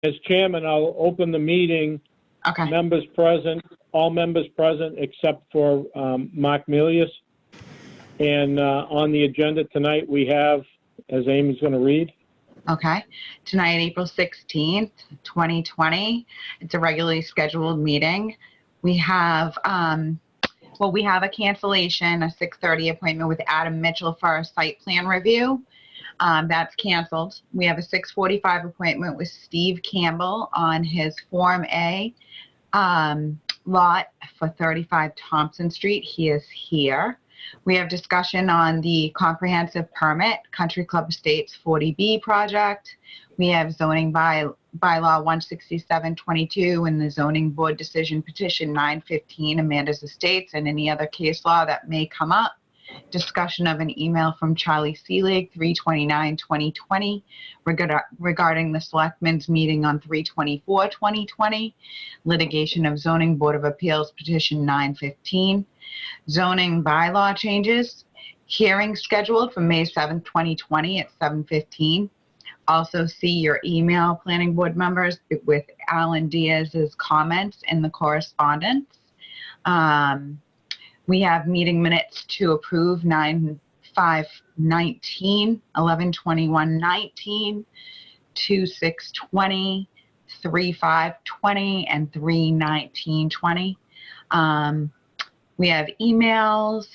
as chairman, I'll open the meeting. Okay. Members present, all members present except for Mark Milius. And on the agenda tonight, we have, as Amy's going to read. Okay. Tonight, April 16th, 2020. It's a regularly scheduled meeting. We have, we have a cancellation, a 6:30 appointment with Adam Mitchell for a site plan review. That's canceled. We have a 6:45 appointment with Steve Campbell on his Form A lot for 35 Thompson Street. He is here. We have discussion on the comprehensive permit, Country Club Estates 40B project. We have zoning bylaw 16722 and the zoning board decision petition 915, Amanda's Estates, and any other case law that may come up. Discussion of an email from Charlie Seelig, 3/29/2020, regarding the Selectmen's meeting on 3/24/2020. Litigation of Zoning Board of Appeals petition 915. Zoning bylaw changes. Hearing scheduled for May 7th, 2020 at 7:15. Also see your email, planning board members, with Alan Diaz's comments in the correspondence. We have meeting minutes to approve 9/5/19, 11/21/19, 2/6/20, 3/5/20, and 3/19/20. We have emails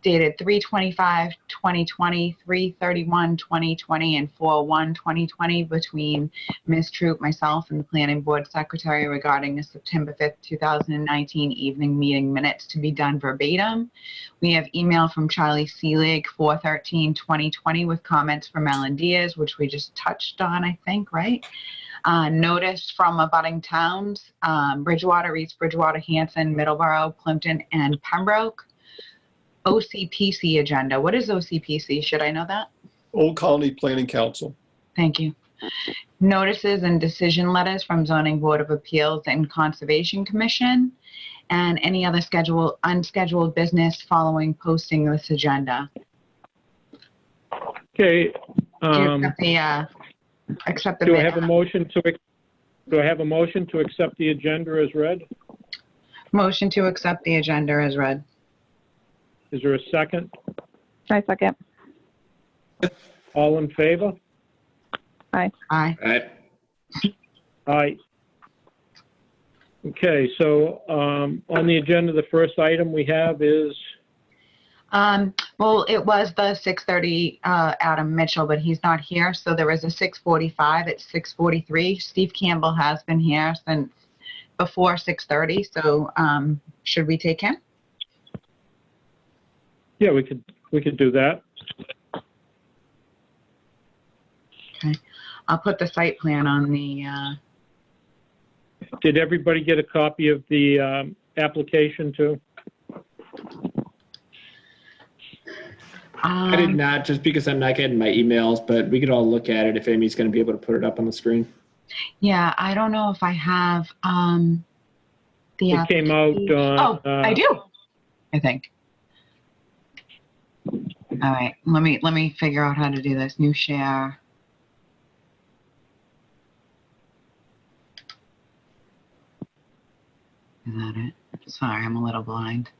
dated 3/25/2020, 3/31/2020, and 4/1/2020 between Ms. Troop, myself, and the Planning Board Secretary regarding the September 5th, 2019 evening meeting minutes to be done verbatim. We have email from Charlie Seelig, 4/13/2020, with comments from Alan Diaz, which we just touched on, I think, right? Notice from abutting towns, Bridgewater, East Bridgewater, Hanson, Middleborough, Plimpton, and Pembroke. OCPC agenda. What is OCPC? Should I know that? Old Colony Planning Council. Thank you. Notices and decision letters from Zoning Board of Appeals and Conservation Commission, and any other unscheduled business following posting this agenda. Okay. Accept the Do I have a motion to accept the agenda as read? Motion to accept the agenda as read. Is there a second? I second. All in favor? Aye. Aye. Aye. Aye. Okay, so on the agenda, the first item we have is, Well, it was the 6:30 Adam Mitchell, but he's not here. So there is a 6:45 at 6:43. Steve Campbell has been here since before 6:30. So should we take him? yeah, we could do that. Okay. I'll put the site plan on the, Did everybody get a copy of the application too? I did not, just because I'm not getting my emails, but we could all look at it if Amy's going to be able to put it up on the screen. Yeah, I don't know if I have the It came out on... I do, I think. All right, let me figure out how to do this. New share. Is that it? Sorry, I'm a little blind.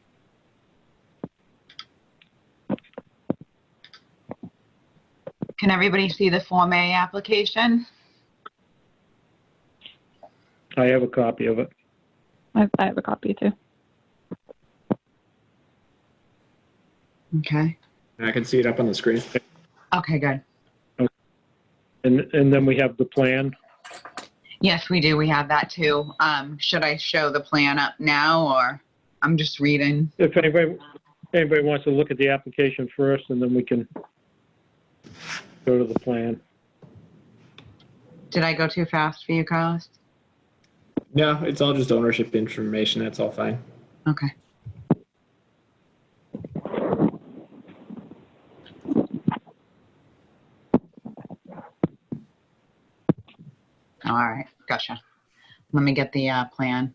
Can everybody see the Form A application? I have a copy of it. I have a copy too. Okay. I can see it up on the screen. Okay, good. And then we have the plan. Yes, we do. We have that too. Should I show the plan up now, or I'm just reading? If anybody wants to look at the application first, and then we can go to the plan. Did I go too fast for you, Carlos? No, it's all just ownership information. That's all fine. Okay. All right, gotcha. Let me get the plan.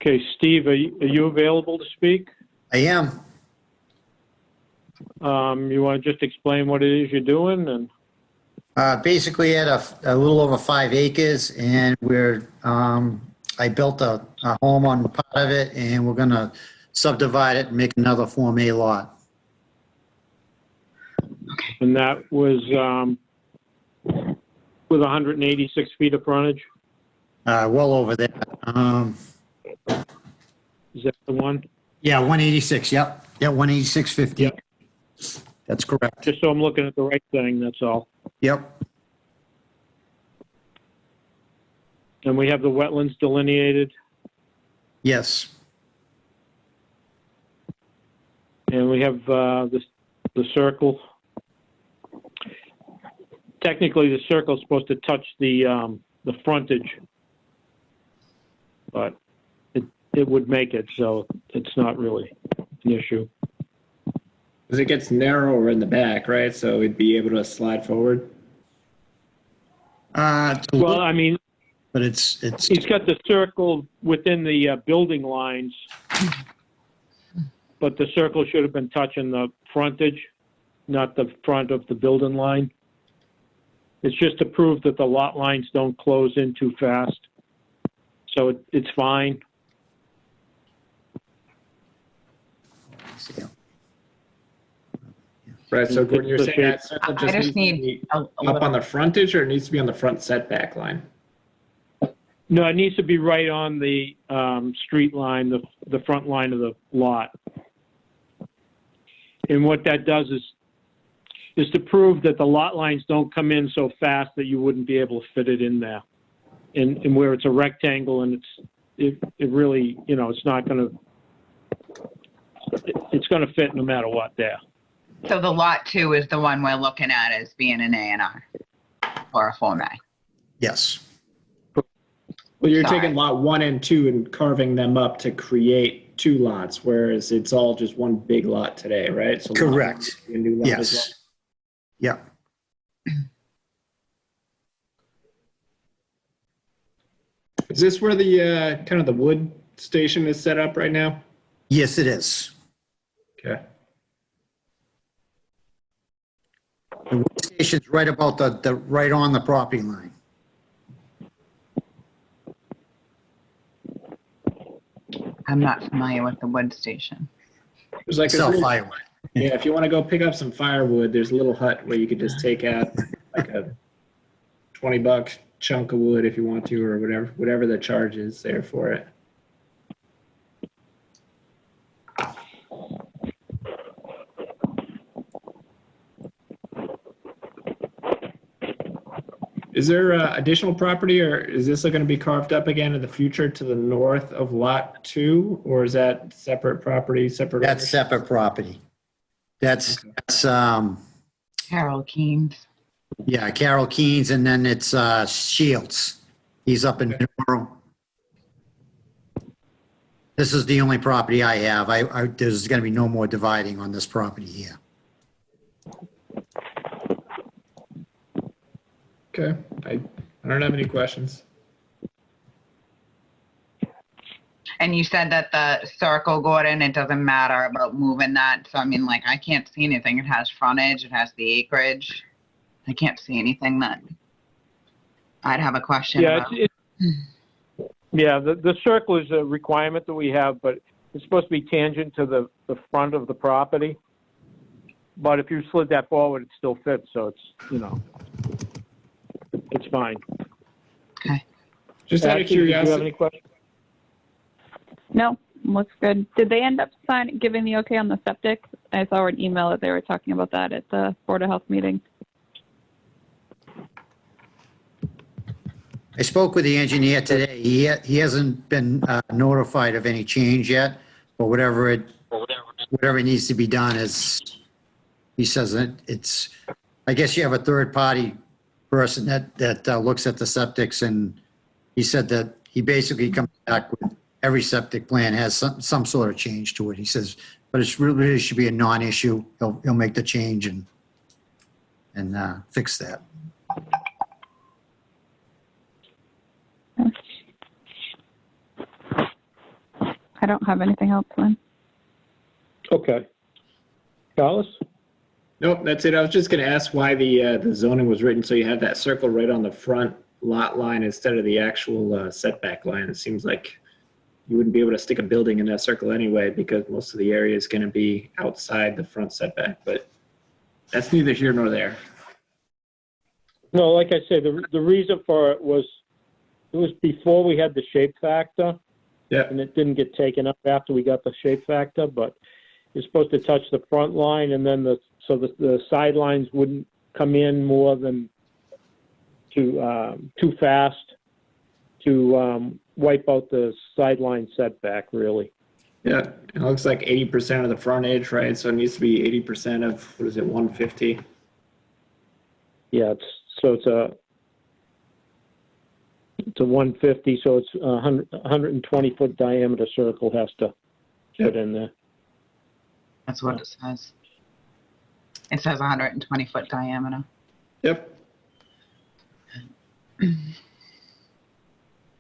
Okay, Steve, are you available to speak? I am. You want to just explain what it is you're doing and? Basically at a little over 5 acres, and I built a home on part of it, and we're gonna subdivide it and make another Form A lot. And that was with 186 feet of frontage? Well over that. Is that the one? Yeah, 186, yep. Yeah, 186.50. Yep. That's correct. Just so I'm looking at the right thing, that's all. Yep, And we have the wetlands delineated, yes. and we have the circle. Technically, the circle's supposed to touch the frontage, but it would make it, so it's not really an issue. Because it gets narrower in the back, right? So we'd be able to slide forward. Well, I mean, But it's he's got the circle within the building lines, but the circle should have been touching the frontage, not the front of the building line. It's just to prove that the lot lines don't close in too fast. So it's fine. Right. So Gordon, you're saying that circle I just needs to need be a up little- on the frontage, or it needs to be on the front setback line? No, it needs to be right on the street line, the front line of the lot. And what that does is to prove that the lot lines don't come in so fast that you wouldn't be able to fit it in there. And where it's a rectangle and it really, it's not going to, it's going to fit no matter what there. So the lot 2 is the one we're looking at as being an A&R or a Form A. yes, Well, you're Sorry. taking lot 1 and 2 and carving them up to create 2 lots, whereas it's all just one big lot today, right? So lot correct. 1 would be a new lot as well. Yes. Yep. Is this where the kind of the wood station is set up right now? Yes, it is. Okay. The wood station's right about the right on the property line. I'm not familiar with the wood station. There's like this Self little, firewood. yeah, if you want to go pick up some firewood, there's a little hut where you could just take out like a $20 chunk of wood if you want to, or whatever the charge is there for it. Is there additional property, or is this going to be carved up again in the future to the north of lot 2, or is that separate property, separate? That's ownership? separate property. That's Harold Keenes. yeah, Carol Keenes, and then it's Shields. He's up in Middleborough. This is the only property I have. There's going to be no more dividing on this property here. Okay, I don't have any questions. And you said that the circle, Gordon, it doesn't matter about moving that. So, I mean, like, I can't see anything. It has frontage, it has the acreage. I can't see anything that I'd have a question Yeah, about. yeah, the circle is a requirement that we have, but it's supposed to be tangent to the front of the property. But if you slid that forward, it still fits, so it's, it's fine. Okay. Just out of Ashley, did you have curiosity, any questions? No, looks good. Did they end up giving the okay on the septic? I saw an email that they were talking about that at the Board of Health meeting. I spoke with the engineer today. He hasn't been notified of any change yet, but whatever needs to be done is, he says that it's, I guess you have a third party person that looks at the septics, and he said that he basically comes back with every septic plan has some sort of change to it. He says, but it's really should be a non-issue. He'll make the change and fix that. I don't have anything else, Lynn. Okay. Carlos? Nope, that's it. I was just going to ask why the zoning was written so you have that circle right on the front lot line instead of the actual setback line. It seems like you wouldn't be able to stick a building in that circle anyway because most of the area is going to be outside the front setback, but that's neither here nor there. No, like I said, the reason for it was before we had the shape factor, Yeah. and it didn't get taken up after we got the shape factor, but you're supposed to touch the front line, and then so the sidelines wouldn't come in more than too fast to wipe out the sideline setback, really. Yeah, it looks like 80% of the front edge, right? So it needs to be 80% of, what is it, 150? Yeah, it's a 150, so it's 120-foot diameter circle has to fit in there. That's what it says. It says 120-foot diameter. Yep.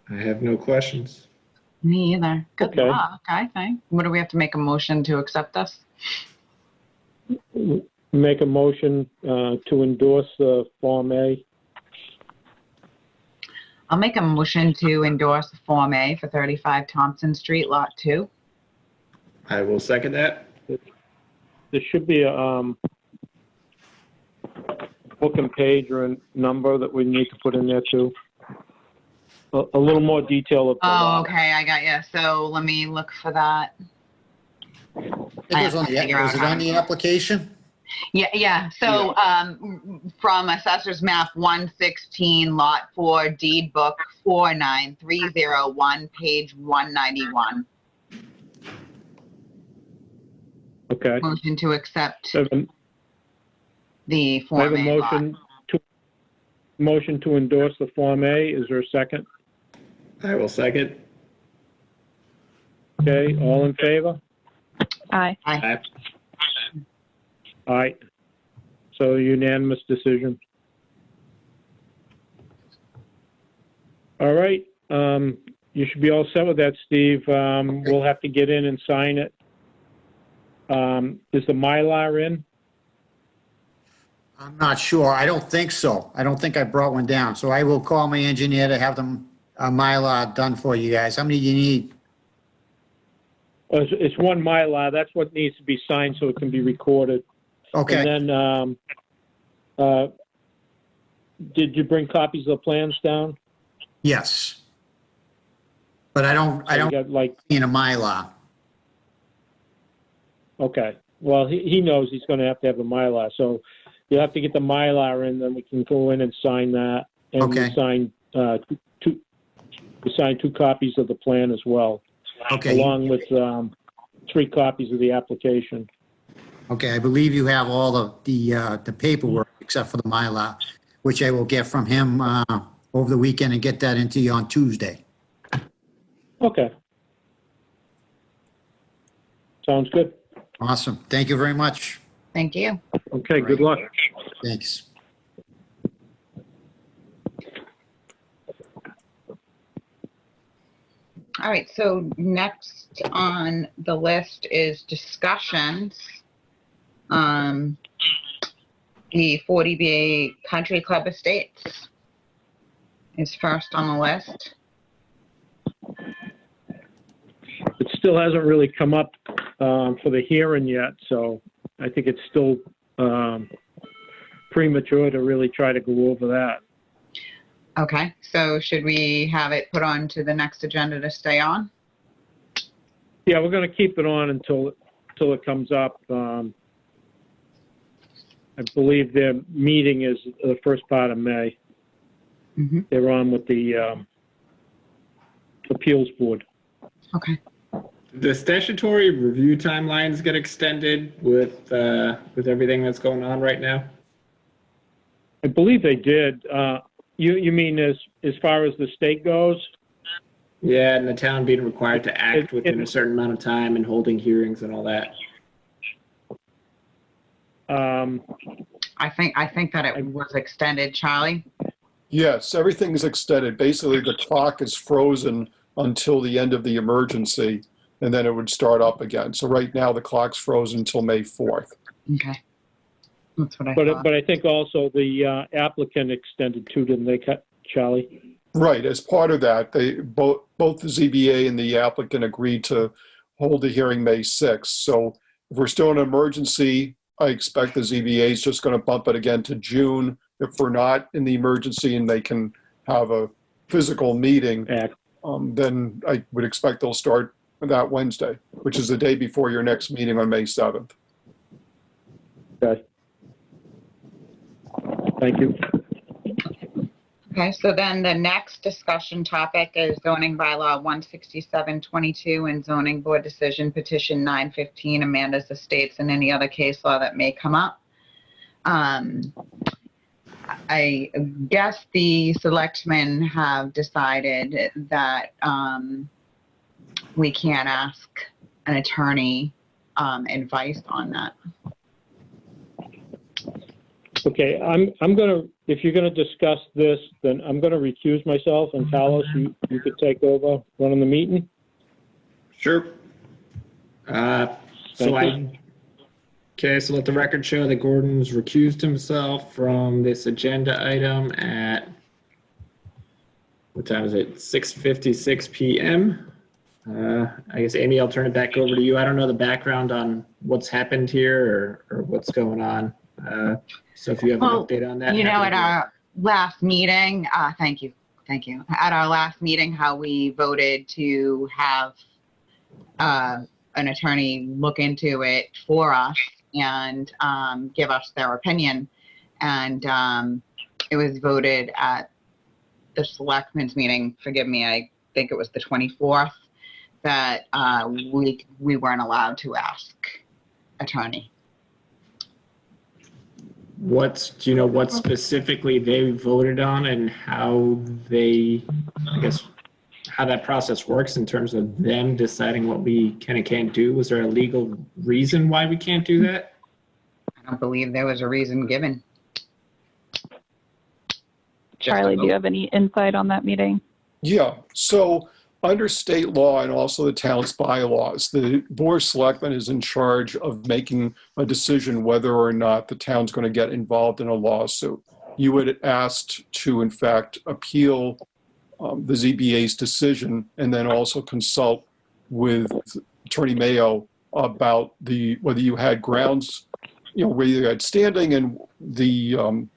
I have no questions. Me either. Good Okay. luck, I think. What do we have to make a motion to accept this? Make a motion to endorse the Form A. I'll make a motion to endorse the Form A for 35 Thompson Street, Lot 2. I will second that. There should be a book and page or a number that we need to put in there too. A little more detail of the Oh, lot. okay, I got you. So let me look for that. It was on was it on the application? Yeah. So from Assessor's Map 116, Lot 4, Deed Book 49301, page 191. Okay. Motion to accept I have a the Form A lot. motion to endorse the Form A. Is there a second? I will second. Okay, all in favor? Aye. Aye. Aye. So unanimous decision. All right, you should be all set with that, Steve. We'll have to get in and sign it. Is the Mylar in? I'm not sure. I don't think so. I don't think I brought one down. So I will call my engineer to have them, Mylar done for you guys. How many do you need? It's one Mylar. That's what needs to be signed so it can be recorded. Okay. And then, did you bring copies of the plans down? Yes. But I don't You got like, need a Mylar. okay. Well, he knows he's going to have the Mylar. So you'll have to get the Mylar in, then we can go in and sign that. And Okay. we sign two copies of the plan as well, Okay. along with 3 copies of the application. Okay, I believe you have all the paperwork except for the Mylar, which I will get from him over the weekend and get that into you on Tuesday. Okay. Sounds good. Awesome. Thank you very much. Thank you. Okay, good luck. Thanks. All right, so next on the list is discussions. The 40B Country Club Estates is first on the list. It still hasn't really come up for the hearing yet, so I think it's still premature to really try to go over that. Okay, so should we have it put on to the next agenda to stay on? Yeah, we're going to keep it on until it comes up. I believe their meeting is the first part of May. Mm-hmm. They're on with the appeals board. Okay. The statutory review timelines get extended with everything that's going on right now? I believe they did. You mean as far as the state goes? Yeah, and the town being required to act within a certain amount of time and holding hearings and all that. I think that it was extended, Charlie. Yes, everything is extended. Basically, the clock is frozen until the end of the emergency. and then it would start up again. So right now, the clock's frozen until May 4th. Okay. That's what I thought. But I think also the applicant extended too, didn't they, Charlie? Right, as part of that, both the ZBA and the applicant agreed to hold the hearing May 6th. So if we're still in an emergency, I expect the ZBA is just going to bump it again to June. If we're not in the emergency and they can have a physical meeting, then I would expect they'll start that Wednesday, which is the day before your next meeting on May 7th. Okay. Thank you. Okay, so then the next discussion topic is zoning bylaw 16722 and zoning board decision petition 915, Amanda's Estates, and any other case law that may come up. I guess the selectmen have decided that we can't ask an attorney advice on that. Okay, I'm gonna, if you're gonna discuss this, then I'm gonna recuse myself, and Carlos, you could take over running the meeting. Sure. So so let the record show that Gordon's recused himself from this agenda item at, what time is it? 6:56 p.m. I guess, Amy, I'll turn it back over to you. I don't know the background on what's happened here or what's going on. So if you have an update on that. You know, at our last meeting, thank you. At our last meeting, how we voted to have an attorney look into it for us and give us their opinion. And it was voted at the selectmen's meeting, forgive me, I think it was the 24th, that we weren't allowed to ask attorney. Do you know what specifically they voted on and how they, I guess, how that process works in terms of them deciding what we can and can't do? Was there a legal reason why we can't do that? I don't believe there was a reason given. Charlie, do you have any insight on that meeting? Yeah, so under state law and also the town's bylaws, the Board of Selectmen is in charge of making a decision whether or not the town's going to get involved in a lawsuit. You would asked to, in fact, appeal the ZBA's decision and then also consult with Attorney Mayo about whether you had grounds, whether you had standing and the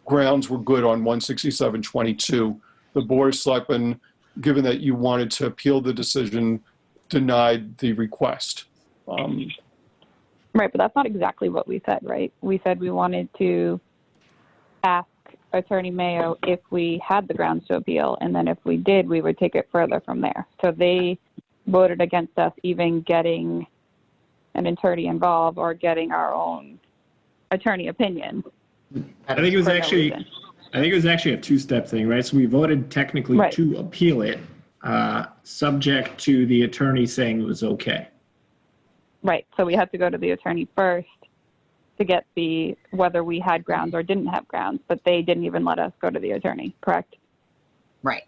grounds were good on 16722. The Board of Selectmen, given that you wanted to appeal the decision, denied the request. Right, but that's not exactly what we said, right? We said we wanted to ask Attorney Mayo if we had the grounds to appeal, and then if we did, we would take it further from there. So they voted against us even getting an attorney involved or getting our own attorney opinion. I think it was actually a two-step thing, right? So we voted technically to appeal it, subject to the attorney saying it was okay. Right. So we had to go to the attorney first to get whether we had grounds or didn't have grounds, but they didn't even let us go to the attorney, correct? Right.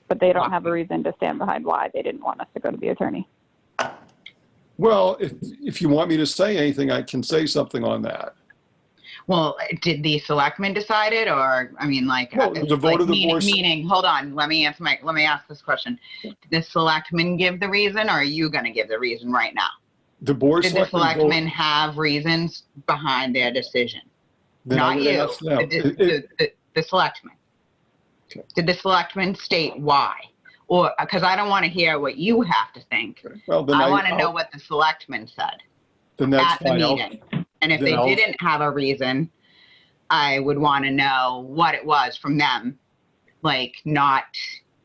But they don't have a reason to stand behind why they didn't want us to go to the attorney. Well, if you want me to say anything, I can say something on that. Well, did the selectmen decide it, or the vote of the board? Meaning, hold on. Let me ask this question. Did the selectmen give the reason, or are you going to give the reason right now? The board. Did the selectmen have reasons behind their decision? Not you. The selectmen. Okay. Did the selectmen state why? Or because I don't want to hear what you have to think. Well, then I want to know what the selectmen said then that's at the fine. meeting. And if they didn't have a reason, I would want to know what it was from them, not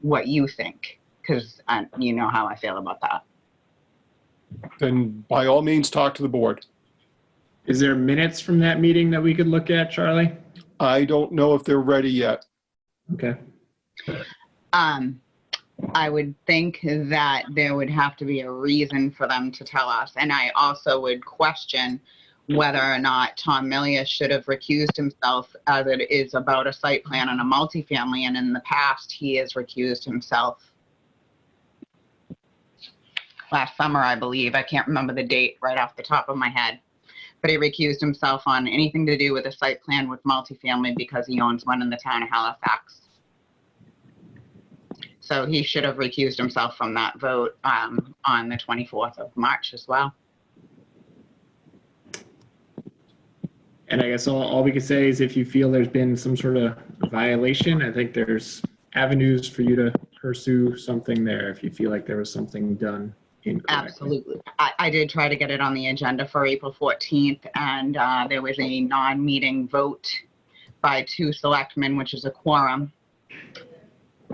what you think, because you know how I feel about that. Then by all means, talk to the board. Is there minutes from that meeting that we could look at, Charlie? I don't know if they're ready yet. Okay. I would think that there would have to be a reason for them to tell us. And I also would question whether or not Tom Millius should have recused himself, as it is about a site plan and a multifamily. And in the past, he has recused himself last summer, I believe. I can't remember the date right off the top of my head. But he recused himself on anything to do with a site plan with multifamily because he owns one in the town of Halifax. So he should have recused himself from that vote on the 24th of March as well. And I guess all we could say is if you feel there's been some sort of violation, I think there's avenues for you to pursue something there if you feel like there was something done incorrectly. Absolutely. I did try to get it on the agenda for April 14th, and there was a non-meeting vote by 2 selectmen, which is a quorum.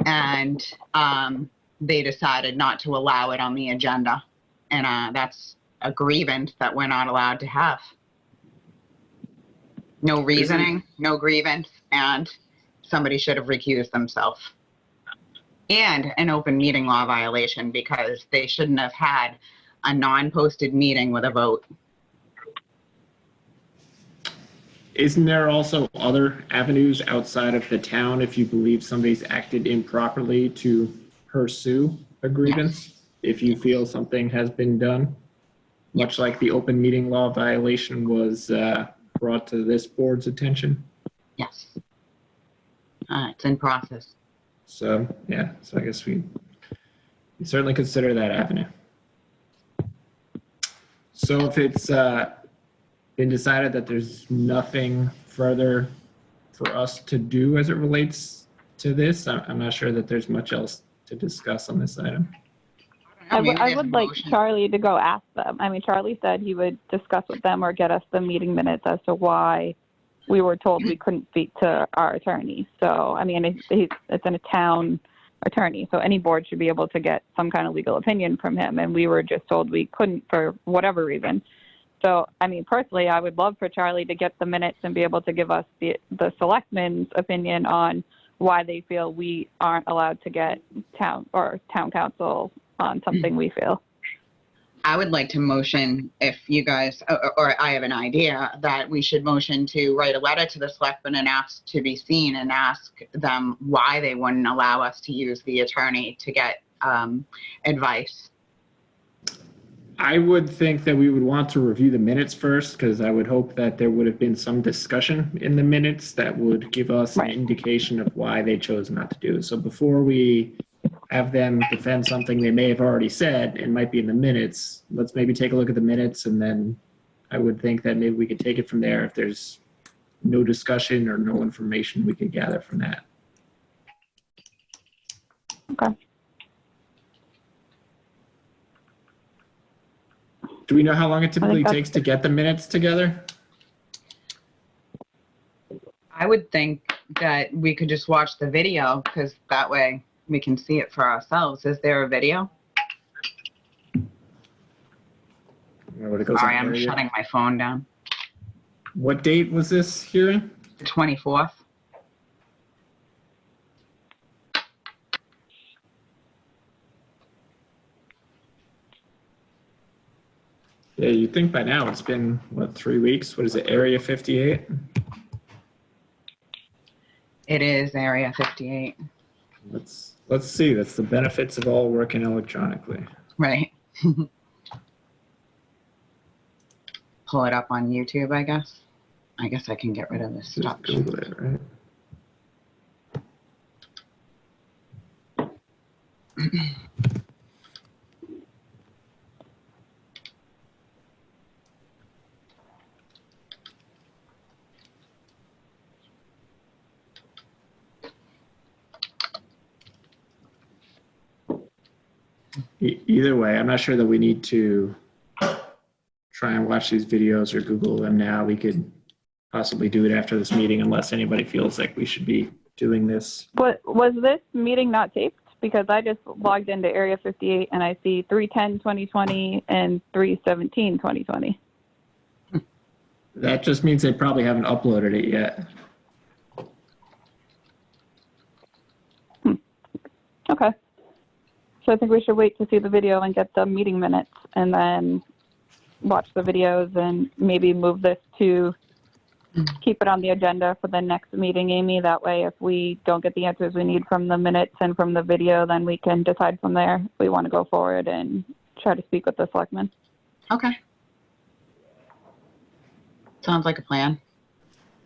And they decided not to allow it on the agenda. And that's a grievance that we're not allowed to have. No reasoning, no grievance, and somebody should have recused themselves. And an open meeting law violation because they shouldn't have had a non-posted meeting with a vote. Isn't there also other avenues outside of the town if you believe somebody's acted improperly to pursue a grievance? If you feel something has been done, much like the open meeting law violation was brought to this board's attention? Yes. It's in process. So, yeah, so I guess we certainly consider that avenue. So if it's been decided that there's nothing further for us to do as it relates to this, I'm not sure that there's much else to discuss on this item. I would like Charlie to go ask them. I mean, Charlie said he would discuss with them or get us the meeting minutes as to why we were told we couldn't speak to our attorney. So, I mean, it's a town attorney, so any board should be able to get some kind of legal opinion from him, and we were just told we couldn't for whatever reason. So, I mean, personally, I would love for Charlie to get the minutes and be able to give us the selectmen's opinion on why they feel we aren't allowed to get town council on something we feel. I would like to motion, if you guys, or I have an idea, that we should motion to write a letter to the selectmen and ask to be seen and ask them why they wouldn't allow us to use the attorney to get advice. I would think that we would want to review the minutes first, because I would hope that there would have been some discussion in the minutes that would give us an indication of why they chose not to do it. So before we have them defend something they may have already said and might be in the minutes, let's maybe take a look at the minutes, and then I would think that maybe we could take it from there if there's no discussion or no information we could gather from that. Okay. Do we know how long it typically takes to get the minutes together? I would think that we could just watch the video, because that way we can see it for ourselves. Is there a video? Sorry, I'm shutting my phone down. What date was this hearing? The 24th. Yeah, you'd think by now it's been, what, 3 weeks? What is it, Area 58? It is Area 58. Let's see. That's the benefits of all working electronically. Right. Pull it up on YouTube, I guess. I guess I can get rid of this stuff. Just Google it, right? Either way, I'm not sure that we need to try and watch these videos or Google them now. We could possibly do it after this meeting unless anybody feels like we should be doing this. But was this meeting not taped? Because I just logged into Area 58 and I see 3/10/2020 and 3/17/2020. That just means they probably haven't uploaded it yet. Okay. So I think we should wait to see the video and get the meeting minutes and then watch the videos and maybe move this to keep it on the agenda for the next meeting, Amy. That way, if we don't get the answers we need from the minutes and from the video, then we can decide from there if we want to go forward and try to speak with the selectmen. Okay. Sounds like a plan.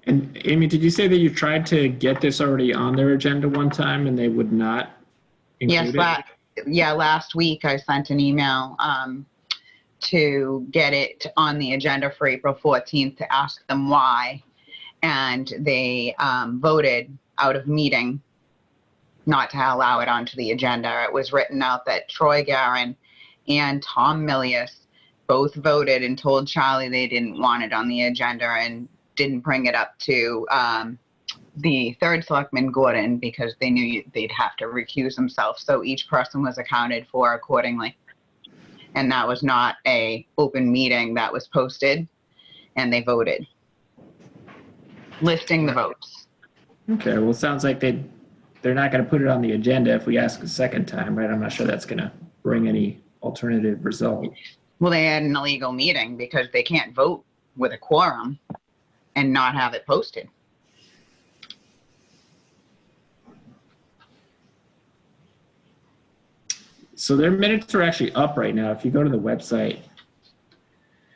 And Amy, did you say that you tried to get this already on their agenda one time and they would not include Yes, it? last week I sent an email to get it on the agenda for April 14th to ask them why. And they voted out of meeting not to allow it onto the agenda. It was written out that Troy Garin and Tom Millius both voted and told Charlie they didn't want it on the agenda and didn't bring it up to the third selectman, Gordon, because they knew they'd have to recuse themselves. So each person was accounted for accordingly. And that was not a open meeting that was posted, and they voted, listing the votes. Okay, well, it sounds like they're not going to put it on the agenda if we ask a second time, right? I'm not sure that's going to bring any alternative result. Well, they had an illegal meeting because they can't vote with a quorum and not have it posted. So their minutes are actually up right now. If you go to the website,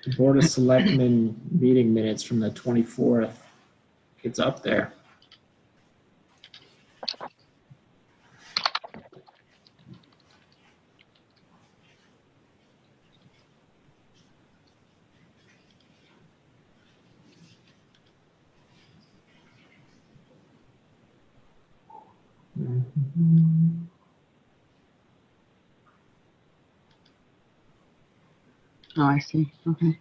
the Board of Selectmen meeting minutes from the 24th, it's up there. Oh, I see. Okay.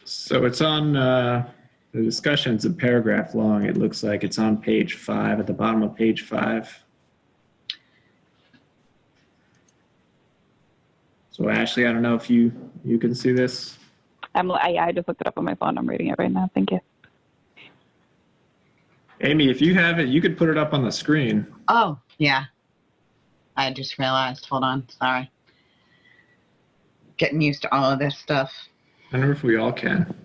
So it's on, the discussion's a paragraph long. It looks like it's on page 5, at the bottom of page 5. So Ashley, I don't know if you can see this. I just looked it up on my phone. I'm reading it right now. Thank you. Amy, if you have it, you could put it up on the screen. Oh, yeah. I just realized. Hold on. Sorry. Getting used to all of this stuff. I wonder if we all can.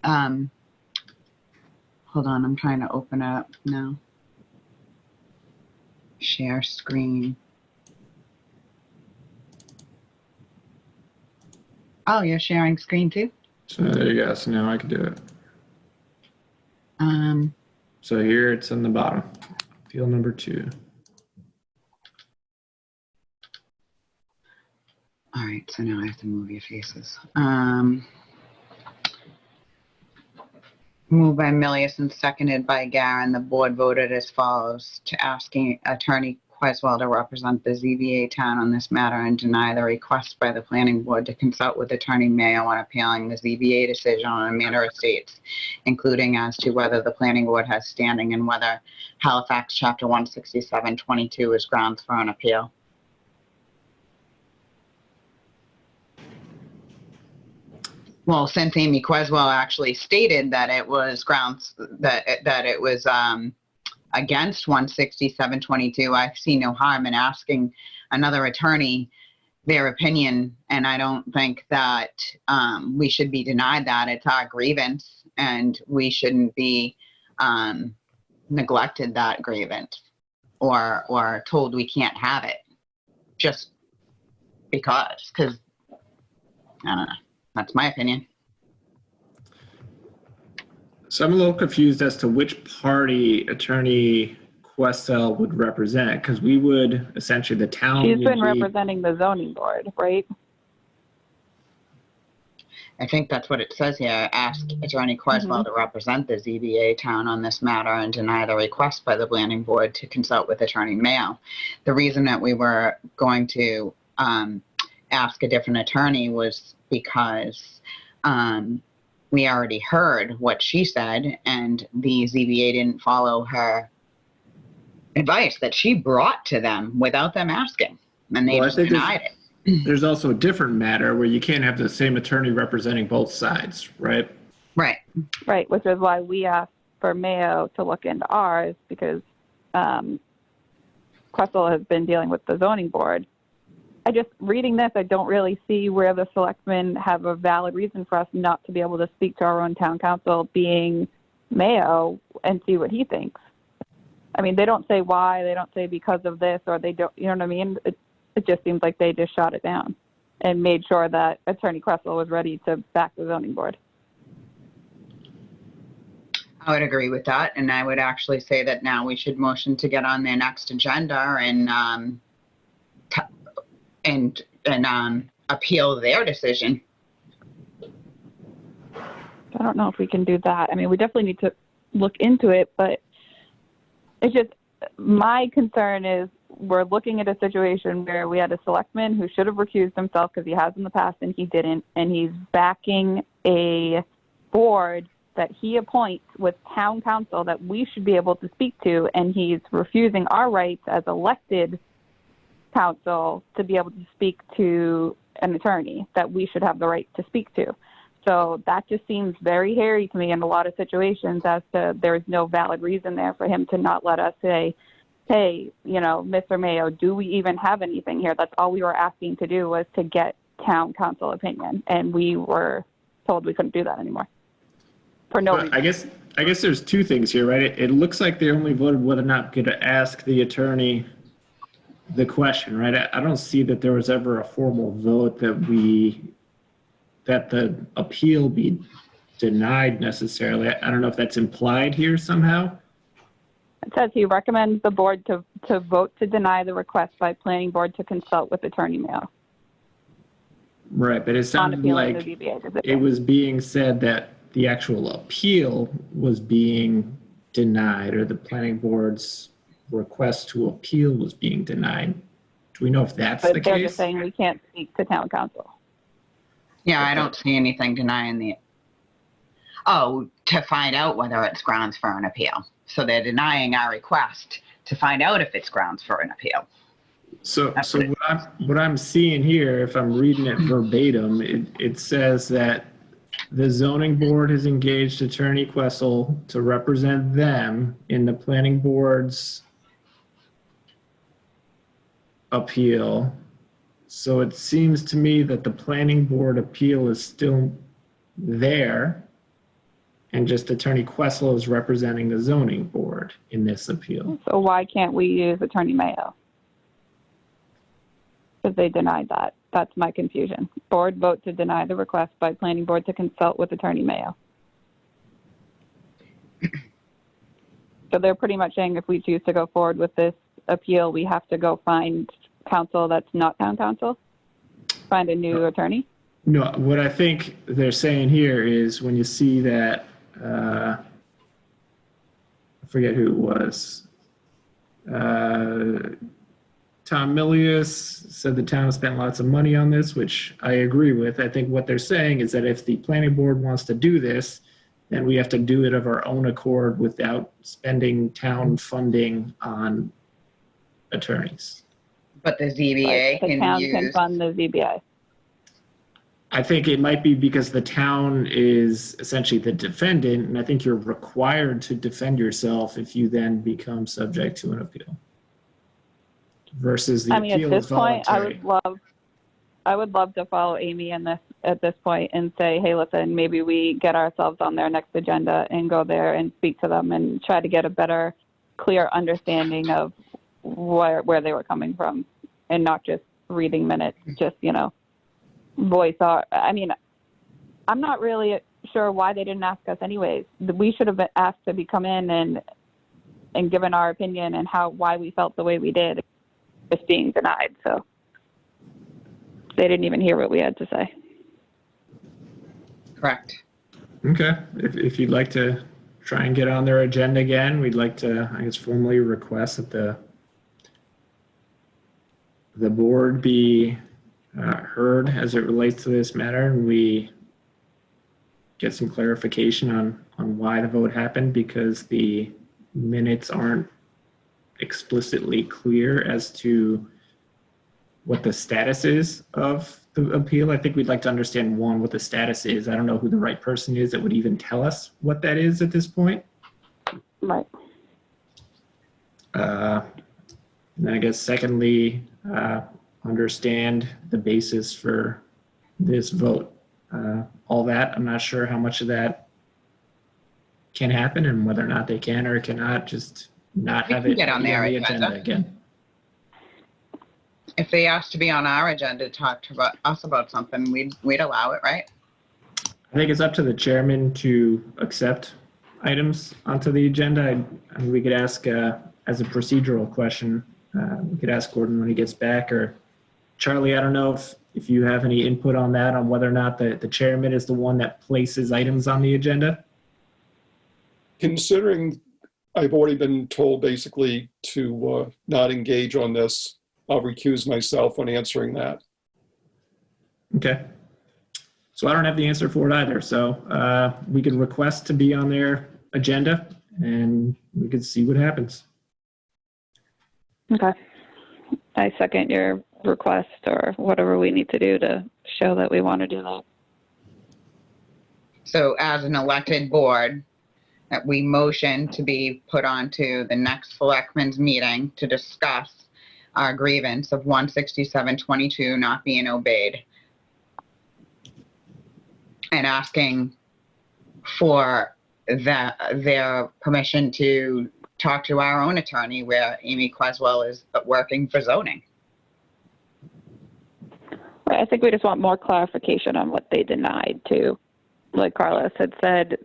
Hold on. I'm trying to open it up now. Share screen. Oh, you're sharing screen too? So there you go. So now I can do it. Um, So here it's in the bottom, field number 2. all right, so now I have to move your faces. Moved by Milius and seconded by Garin. The board voted as follows: to asking Attorney Queswell to represent the ZBA town on this matter and deny the request by the planning board to consult with Attorney Mayo on appealing the ZBA decision on a matter of states, including as to whether the planning board has standing and whether Halifax Chapter 16722 is grounds for an appeal. Well, since Amy Queswell actually stated that it was grounds that it was against 16722, I see no harm in asking another attorney their opinion, and I don't think that we should be denied that. It's our grievance, and we shouldn't be neglected that grievance or told we can't have it just because I don't know. That's my opinion. So I'm a little confused as to which party Attorney Questel would represent, because we would essentially, the town She's would been be, representing the zoning board, right? I think that's what it says here. Ask Attorney Queswell to represent the ZBA town on this matter and deny the request by the planning board to consult with Attorney Mayo. The reason that we were going to ask a different attorney was because we already heard what she said, and the ZBA didn't follow her advice that she brought to them without them asking, and they Well, I just think denied it. There's also a different matter where you can't have the same attorney representing both sides, right? Right. Right, which is why we asked for Mayo to look into ours, because Questle has been dealing with the zoning board. Reading this, I don't really see where the selectmen have a valid reason for us not to be able to speak to our own town council, being Mayo, and see what he thinks. I mean, they don't say why, they don't say because of this, or they don't, you know what I mean? It just seems like they just shot it down and made sure that Attorney Questle was ready to back the zoning board. I would agree with that, and I would actually say that now we should motion to get on their next agenda and appeal their decision. I don't know if we can do that. I mean, we definitely need to look into it, but it's just, my concern is we're looking at a situation where we had a selectman who should have recused himself because he has in the past and he didn't, and he's backing a board that he appoints with town council that we should be able to speak to, and he's refusing our rights as elected council to be able to speak to an attorney that we should have the right to speak to. So that just seems very hairy to me in a lot of situations, as to there's no valid reason there for him to not let us say, hey, you know, Mr. Mayo, do we even have anything here? That's all we were asking to do, was to get town council opinion, and we were told we couldn't do that anymore. For no reason. I guess there's two things here, right? It looks like they only voted whether or not going to ask the attorney the question, right? I don't see that there was ever a formal vote that the appeal be denied necessarily. I don't know if that's implied here somehow. It says he recommends the board to vote to deny the request by planning board to consult with Attorney Mayo. Right, but it sounded like it was being said that the actual appeal was being denied, or the planning board's request to appeal was being denied. Do we know if that's the case? They're just saying we can't speak to town council. Yeah, I don't see anything denying to find out whether it's grounds for an appeal. So they're denying our request to find out if it's grounds for an appeal. So what I'm seeing here, if I'm reading it verbatim, it says that the zoning board has engaged Attorney Questle to represent them in the planning board's appeal. So it seems to me that the planning board appeal is still there, and just Attorney Questle is representing the zoning board in this appeal. So why can't we use Attorney Mayo? Because they denied that. That's my confusion. Board vote to deny the request by planning board to consult with Attorney Mayo. So they're pretty much saying if we choose to go forward with this appeal, we have to go find counsel that's not town council? Find a new attorney? No, what I think they're saying here is when you see that, I forget who it was, Tom Milius said the town spent lots of money on this, which I agree with. I think what they're saying is that if the planning board wants to do this, then we have to do it of our own accord without spending town funding on attorneys. But the ZBA the town can fund the ZBA. I think it might be because the town is essentially the defendant, and I think you're required to defend yourself if you then become subject to an appeal. Versus the appeal is voluntary. I would love to follow Amy in this at this point and say, hey, listen, maybe we get ourselves on their next agenda and go there and speak to them and try to get a better, clear understanding of where they were coming from, and not just reading minutes, just, you know, voice our, I mean, I'm not really sure why they didn't ask us anyways. We should have been asked to come in and given our opinion and why we felt the way we did. It's being denied, so they didn't even hear what we had to say. Correct. Okay. If you'd like to try and get on their agenda again, we'd like to, I guess, formally request that the board be heard as it relates to this matter, and we get some clarification on why the vote happened, because the minutes aren't explicitly clear as to what the status is of the appeal. I think we'd like to understand, one, what the status is. I don't know who the right person is that would even tell us what that is at this point. Right. And then I guess secondly, understand the basis for this vote. All that, I'm not sure how much of that can happen and whether or not they can or cannot just not We have can it get on be their the agenda. again. If they asked to be on our agenda to talk to us about something, we'd allow it, right? I think it's up to the chairman to accept items onto the agenda. I mean, we could ask, as a procedural question, we could ask Gordon when he gets back, or Charlie, I don't know if you have any input on that, on whether or not the chairman is the one that places items on the agenda. Considering I've already been told basically to not engage on this, I'll recuse myself on answering that. Okay. So I don't have the answer for it either. So we can request to be on their agenda and we could see what happens. Okay. I second your request, or whatever we need to do to show that we want to do that. So as an elected board, that we motion to be put onto the next selectmen's meeting to discuss our grievance of 16722 not being obeyed, and asking for their permission to talk to our own attorney, where Amy Queswell is working for zoning. Right, I think we just want more clarification on what they denied too. Like Carlos had said,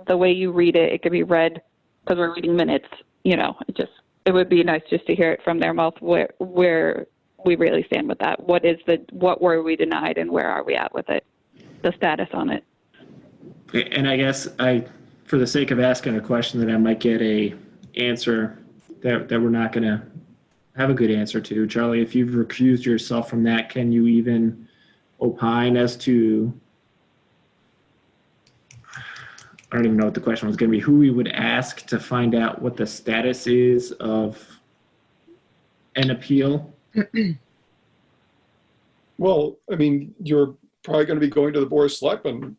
the way you read it, it could be read, because we're reading minutes, it would be nice just to hear it from their mouth where we really stand with that. What were we denied and where are we at with it? The status on it. And I guess for the sake of asking a question that I might get a answer that we're not going to have a good answer to, Charlie, if you've recused yourself from that, can you even opine as to, I don't even know what the question was going to be, who we would ask to find out what the status is of an appeal? Well, I mean, you're probably going to be going to the Board of Selectmen.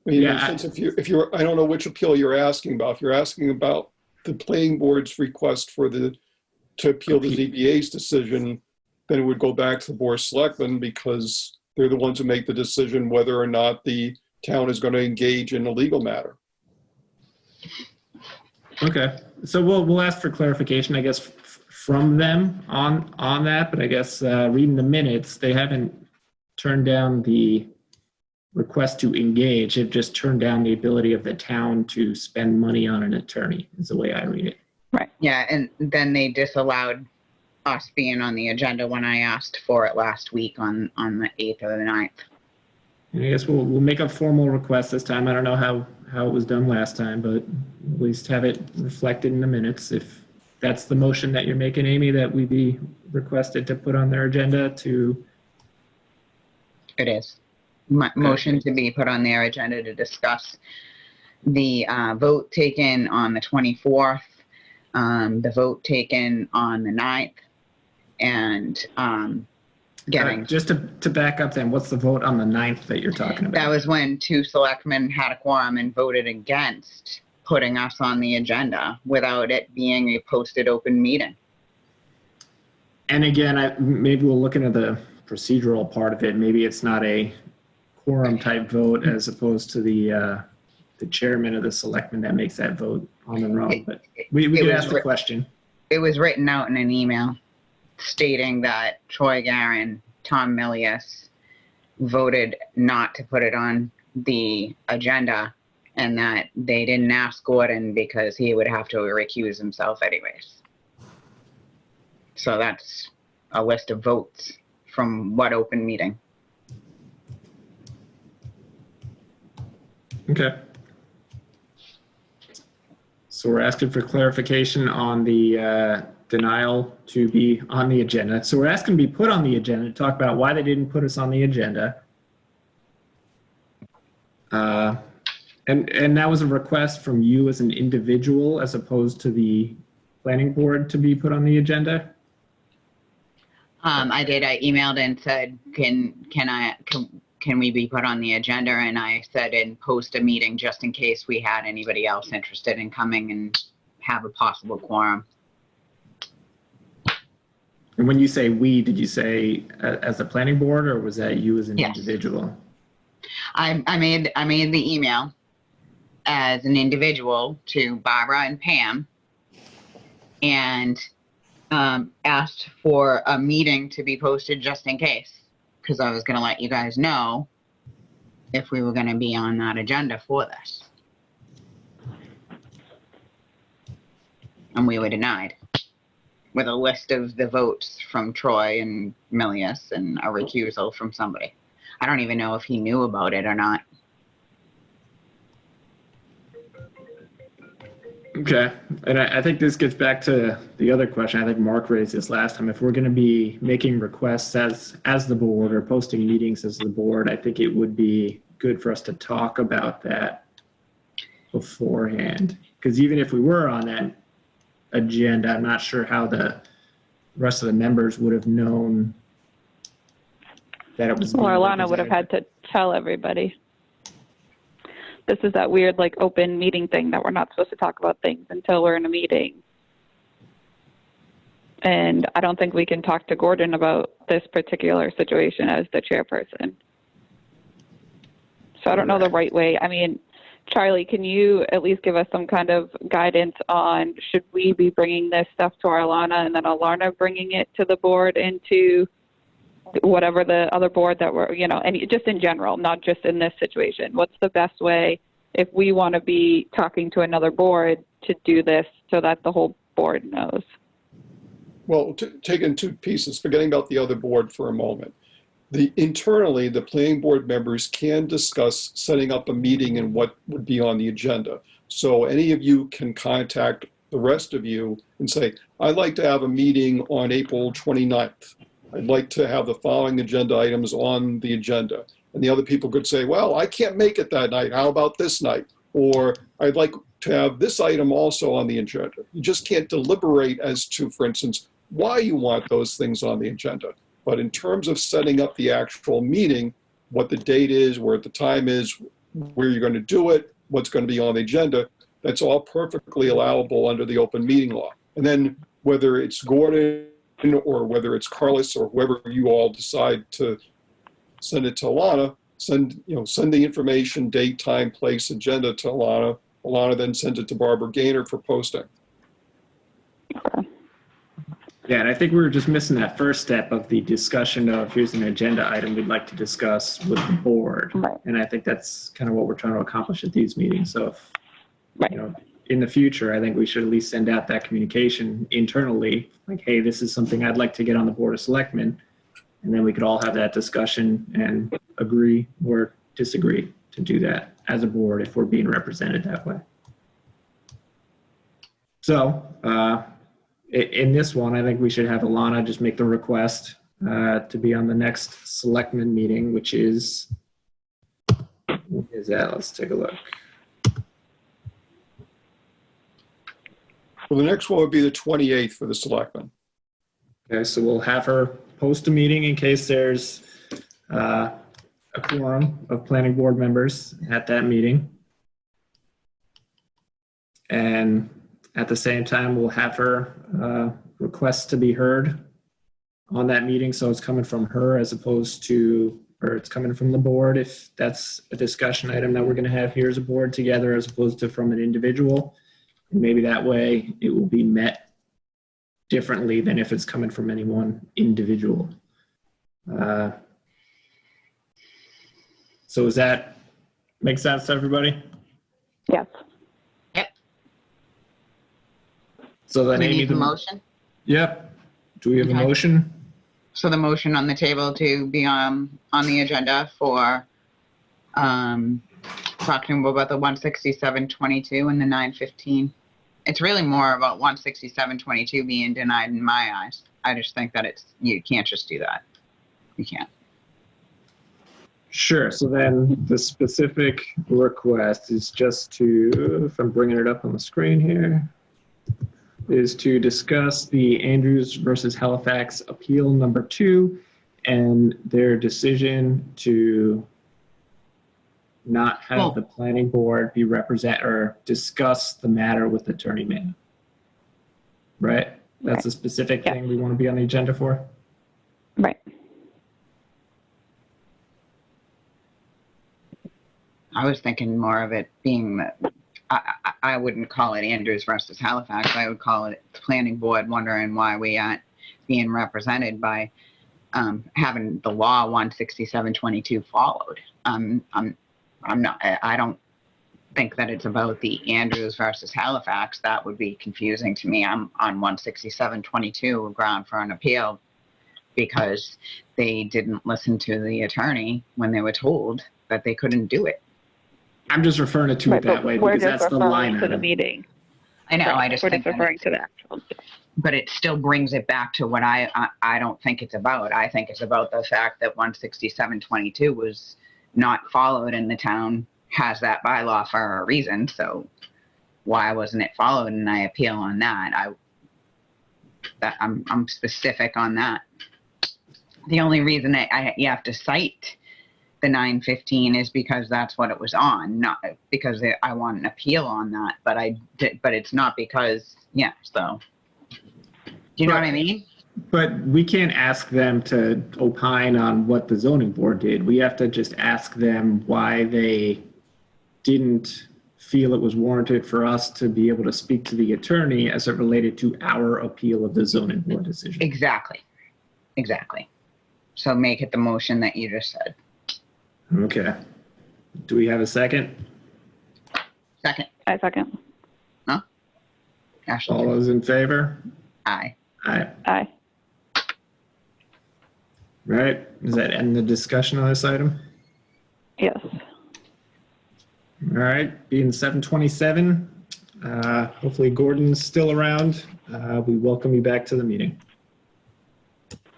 I mean, Yeah, since if you're, I don't know which appeal you're asking about. If you're asking about the planning board's request to appeal the ZBA's decision, then it would go back to the Board of Selectmen, because they're the ones who make the decision whether or not the town is going to engage in a legal matter. Okay, so we'll ask for clarification, I guess, from them on that. But I guess reading the minutes, they haven't turned down the request to engage. They've just turned down the ability of the town to spend money on an attorney, is the way I read it. Right. Yeah, and then they disallowed us being on the agenda when I asked for it last week on the 8th or the 9th. And I guess we'll make a formal request this time. I don't know how it was done last time, but at least have it reflected in the minutes. If that's the motion that you're making, Amy, that we be requested to put on their agenda to. It is. Motion to be put on their agenda to discuss the vote taken on the 24th, the vote taken on the 9th, and getting. Just to back up then, what's the vote on the 9th that you're talking about? That was when 2 selectmen had a quorum and voted against putting us on the agenda without it being a posted open meeting. And again, maybe we'll look into the procedural part of it. Maybe it's not a quorum type vote as opposed to the chairman of the selectmen that makes that vote on their own. But we could ask the question. It was written out in an email stating that Troy Garin, Tom Milius voted not to put it on the agenda, and that they didn't ask Gordon because he would have to recuse himself anyways. So that's a list of votes from what open meeting? Okay. So we're asking for clarification on the denial to be on the agenda. So we're asking to be put on the agenda to talk about why they didn't put us on the agenda. And that was a request from you as an individual as opposed to the planning board to be put on the agenda? I did. I emailed and said, can we be put on the agenda? And I said, and post a meeting just in case we had anybody else interested in coming and have a possible quorum. And when you say we, did you say as a planning board, or was that you as an Yes. individual? I made the email as an individual to Barbara and Pam and asked for a meeting to be posted just in case, because I was going to let you guys know if we were going to be on that agenda for this. And we were denied with a list of the votes from Troy and Milius and a recusal from somebody. I don't even know if he knew about it or not. Okay. And I think this gets back to the other question. I think Mark raised this last time. If we're going to be making requests as the board or posting meetings as the board, I think it would be good for us to talk about that beforehand. Because even if we were on that agenda, I'm not sure how the rest of the members would have known that it was. Well, Alana would have had to tell everybody. This is that weird, like, open meeting thing that we're not supposed to talk about things until we're in a meeting. And I don't think we can talk to Gordon about this particular situation as the chairperson. So I don't know the right way. I mean, Charlie, can you at least give us some kind of guidance on, should we be bringing this stuff to our Alana and then Alana bringing it to the board into whatever the other board that we're, you know, and just in general, not just in this situation? What's the best way if we want to be talking to another board to do this so that the whole board knows? Well, to take in two pieces, forgetting about the other board for a moment. Internally, the planning board members can discuss setting up a meeting and what would be on the agenda. So any of you can contact the rest of you and say, I'd like to have a meeting on April 29th. I'd like to have the following agenda items on the agenda. And the other people could say, well, I can't make it that night. How about this night? Or I'd like to have this item also on the agenda. You just can't deliberate as to, for instance, why you want those things on the agenda. But in terms of setting up the actual meeting, what the date is, where the time is, where you're going to do it, what's going to be on the agenda, that's all perfectly allowable under the open meeting law. And then whether it's Gordon or whether it's Carlos or whoever you all decide to send it to Alana, send the information, date, time, place, agenda to Alana. Alana then sends it to Barbara Gaynor for posting. Okay. Yeah, and I think we were just missing that first step of the discussion of here's an agenda item we'd like to discuss with the board. Right. And I think that's kind of what we're trying to accomplish at these meetings. So if, Right. you know, in the future, I think we should at least send out that communication internally, like, hey, this is something I'd like to get on the Board of Selectmen. And then we could all have that discussion and agree or disagree to do that as a board if we're being represented that way. So in this one, I think we should have Alana just make the request to be on the next Selectmen meeting, which is, what is that? Let's take a look. Well, the next one would be the 28th for the selectmen. Okay, so we'll have her post a meeting in case there's a quorum of planning board members at that meeting. And at the same time, we'll have her request to be heard on that meeting. So it's coming from her as opposed to, or it's coming from the board if that's a discussion item that we're going to have here as a board together as opposed to from an individual. And maybe that way it will be met differently than if it's coming from any one individual. So does that make sense to everybody? Yes. Yep. So then We Amy, need a motion. Yep. Do we have a Okay. motion? So the motion on the table to be on the agenda for talking about the 16722 and the 915. It's really more about 16722 being denied in my eyes. I just think that you can't just do that. You can't. Sure. So then the specific request is just to, if I'm bringing it up on the screen here, is to discuss the Andrews versus Halifax appeal number 2 and their decision to not have the planning board be represent or discuss the matter with Attorney Mayo. Right? That's a specific thing we want to be on the agenda for? Right. I was thinking more of it being that I wouldn't call it Andrews versus Halifax. I would call it the planning board wondering why we aren't being represented by having the law 16722 followed. I'm not. I don't think that it's about the Andrews versus Halifax. That would be confusing to me. I'm on 16722 ground for an appeal because they didn't listen to the attorney when they were told that they couldn't do it. I'm just referring to it that way because that's the line to the item. meeting. I know. Right. I just We're think just referring to the actual. but it still brings it back to what I don't think it's about. I think it's about the fact that 16722 was not followed, and the town has that bylaw for a reason. So why wasn't it followed? And I appeal on that. I'm specific on that. The only reason you have to cite the 915 is because that's what it was on, not because I want an appeal on that. But it's not because So do you know what I mean? But we can't ask them to opine on what the zoning board did. We have to just ask them why they didn't feel it was warranted for us to be able to speak to the attorney as it related to our appeal of the zoning board decision. Exactly. So make it the motion that you just said. Okay. Do we have a second? Second. I second. Ashley. All those in favor? Aye. Aye. Aye. Right. Does that end the discussion on this item? Yes. All right. Being 7:27, hopefully Gordon's still around. We welcome you back to the meeting.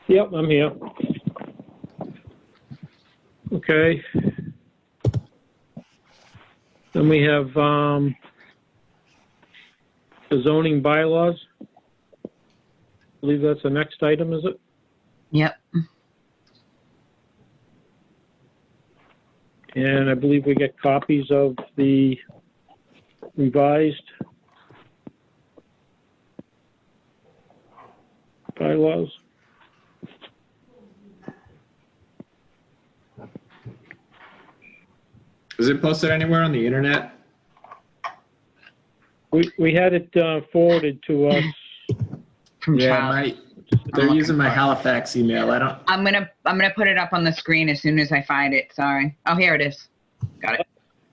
Yep, I'm here. Okay. Then we have the zoning bylaws. I believe that's the next item, is it? Yep. And I believe we get copies of the revised bylaws. Is it posted anywhere on the internet? We had it forwarded to us. From Yeah, Charles. they're using my Halifax email. I don't. I'm gonna put it up on the screen as soon as I find it. Sorry. Oh, here it is. Got it.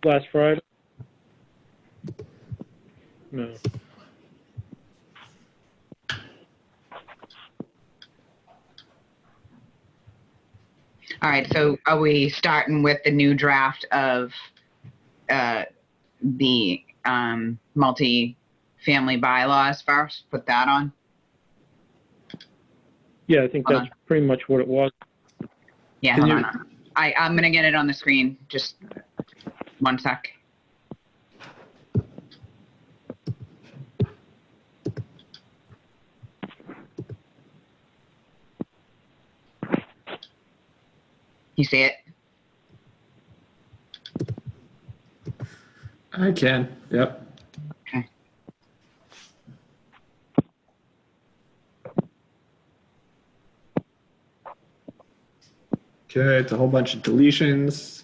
Last Friday? No. All right. So are we starting with the new draft of the multi-family bylaws first? Put that on. Yeah, I think Hold that's pretty much what it was. Yeah. Can Hold you- on. I'm gonna get it on the screen. Just one sec. You see it? I can. Yep. Okay. Okay, it's a whole bunch of deletions.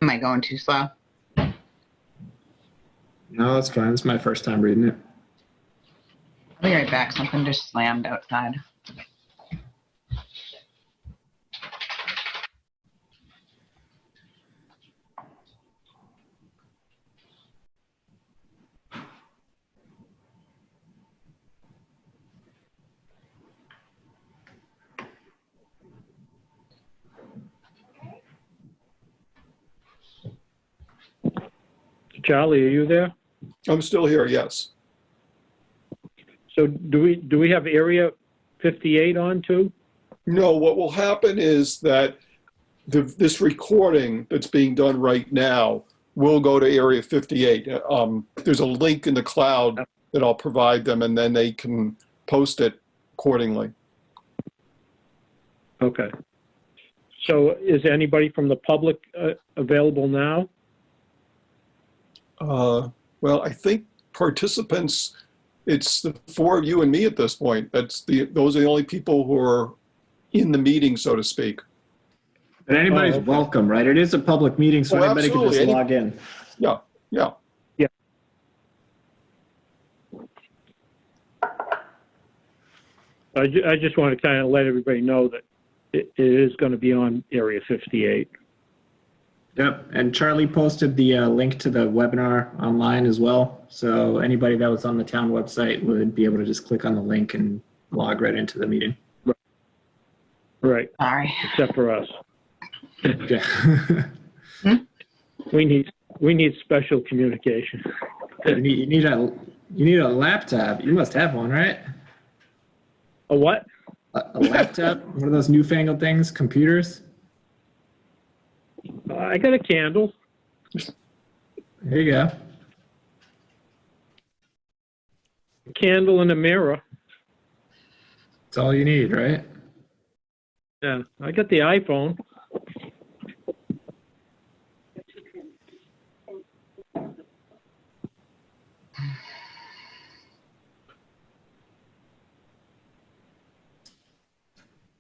Am I going too slow? No, that's fine. It's my first time reading it. I'll be right back. Something just slammed outside. Charlie, are you there? I'm still here, yes. So do we have Area 58 on too? No, what will happen is that this recording that's being done right now will go to Area 58. There's a link in the cloud that I'll provide them, and then they can post it accordingly. Okay. So is anybody from the public available now? Well, I think participants, it's the four of you and me at this point. Those are the only people who are in the meeting, so to speak. But anybody's okay. welcome, right? It is a public meeting, so Oh, anybody can just absolutely. log in. Yeah, yeah. I just want to kind of let everybody know that it is going to be on Area 58. Yep, and Charlie posted the link to the webinar online as well. So anybody that was on the town website would be able to just click on the link and log right into the meeting. Right, Sorry. except for us. Yeah. We need special communication. you need a laptop. You must have one, right? A what? A laptop? One of those newfangled things, computers? I got a candle. There you go. A candle and a mirror. That's all you need, right? Yeah, I got the iPhone.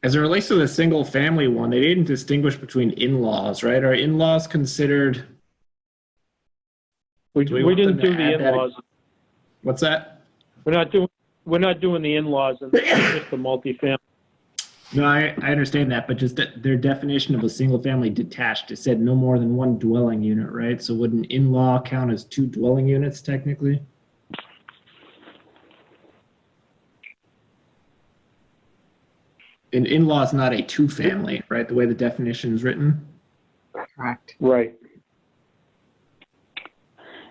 As it relates to the single family one, they didn't distinguish between in-laws, right? Are in-laws considered? We want didn't them to do the add that- in-laws. What's that? We're not doing the in-laws and just the multifamily. No, I understand that, but just their definition of a single family detached, it said no more than one dwelling unit, right? So would an in-law count as two dwelling units technically? An in-law is not a two-family, right? The way the definition is written. Correct. Right.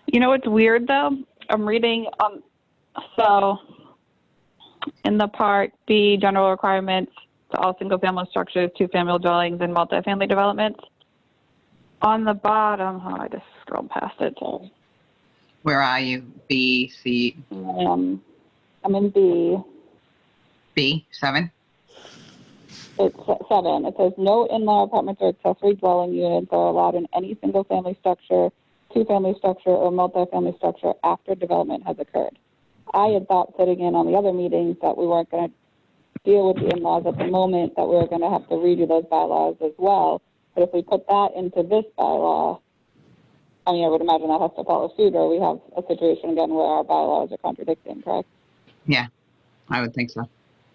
You know what's weird though? I'm reading so in the part B, general requirements to all single-family structures, two-family dwellings, and multifamily developments. On the bottom, I just scrolled past it. So Where are you? B, C, I'm in B. B, 7? It's 7. It says no in-law apartments or accessory dwelling units are allowed in any single-family structure, two-family structure, or multifamily structure after development has occurred. I had thought sitting in on the other meetings that we weren't going to deal with the in-laws at the moment, that we were going to have to redo those bylaws as well. But if we put that into this bylaw, I mean, I would imagine that has to follow suit, or we have a situation again where our bylaws are contradicting, correct? Yeah, I would think so.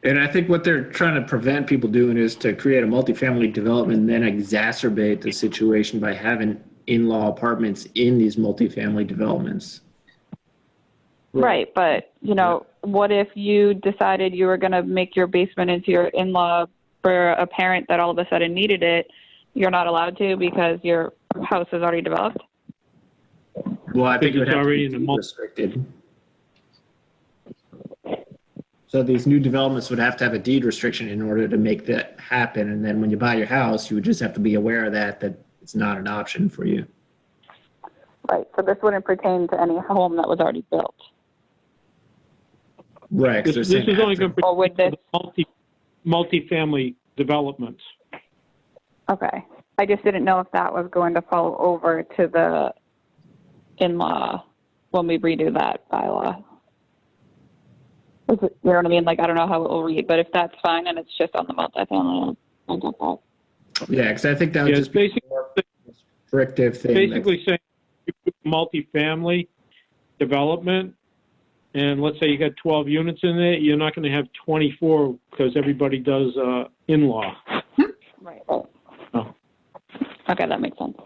And I think what they're trying to prevent people doing is to create a multifamily development and then exacerbate the situation by having in-law apartments in these multifamily developments. Right, but, you know, what if you decided you were going to make your basement into your in-law for a parent that all of a sudden needed it? You're not allowed to because your house is already developed? Well, I think it would It's have to already be in the restricted. So these new developments would have to have a deed restriction in order to make that happen. And then when you buy your house, you would just have to be aware of that it's not an option for you. Right, so this wouldn't pertain to any home that was already built. Right. 'cause This they're is saying only after- going to Or would this, multifamily developments. okay. I just didn't know if that was going to fall over to the in-law when we redo that bylaw. You know what I mean? Like, I don't know how it will read, but if that's fine and it's just on the multifamily, I get that. Yeah, because I think that would Yeah, just it's be basically restrictive thing. basically saying multifamily development, and let's say you got 12 units in there, you're not going to have 24 because everybody does in-law. Right. Oh. Okay, that makes sense.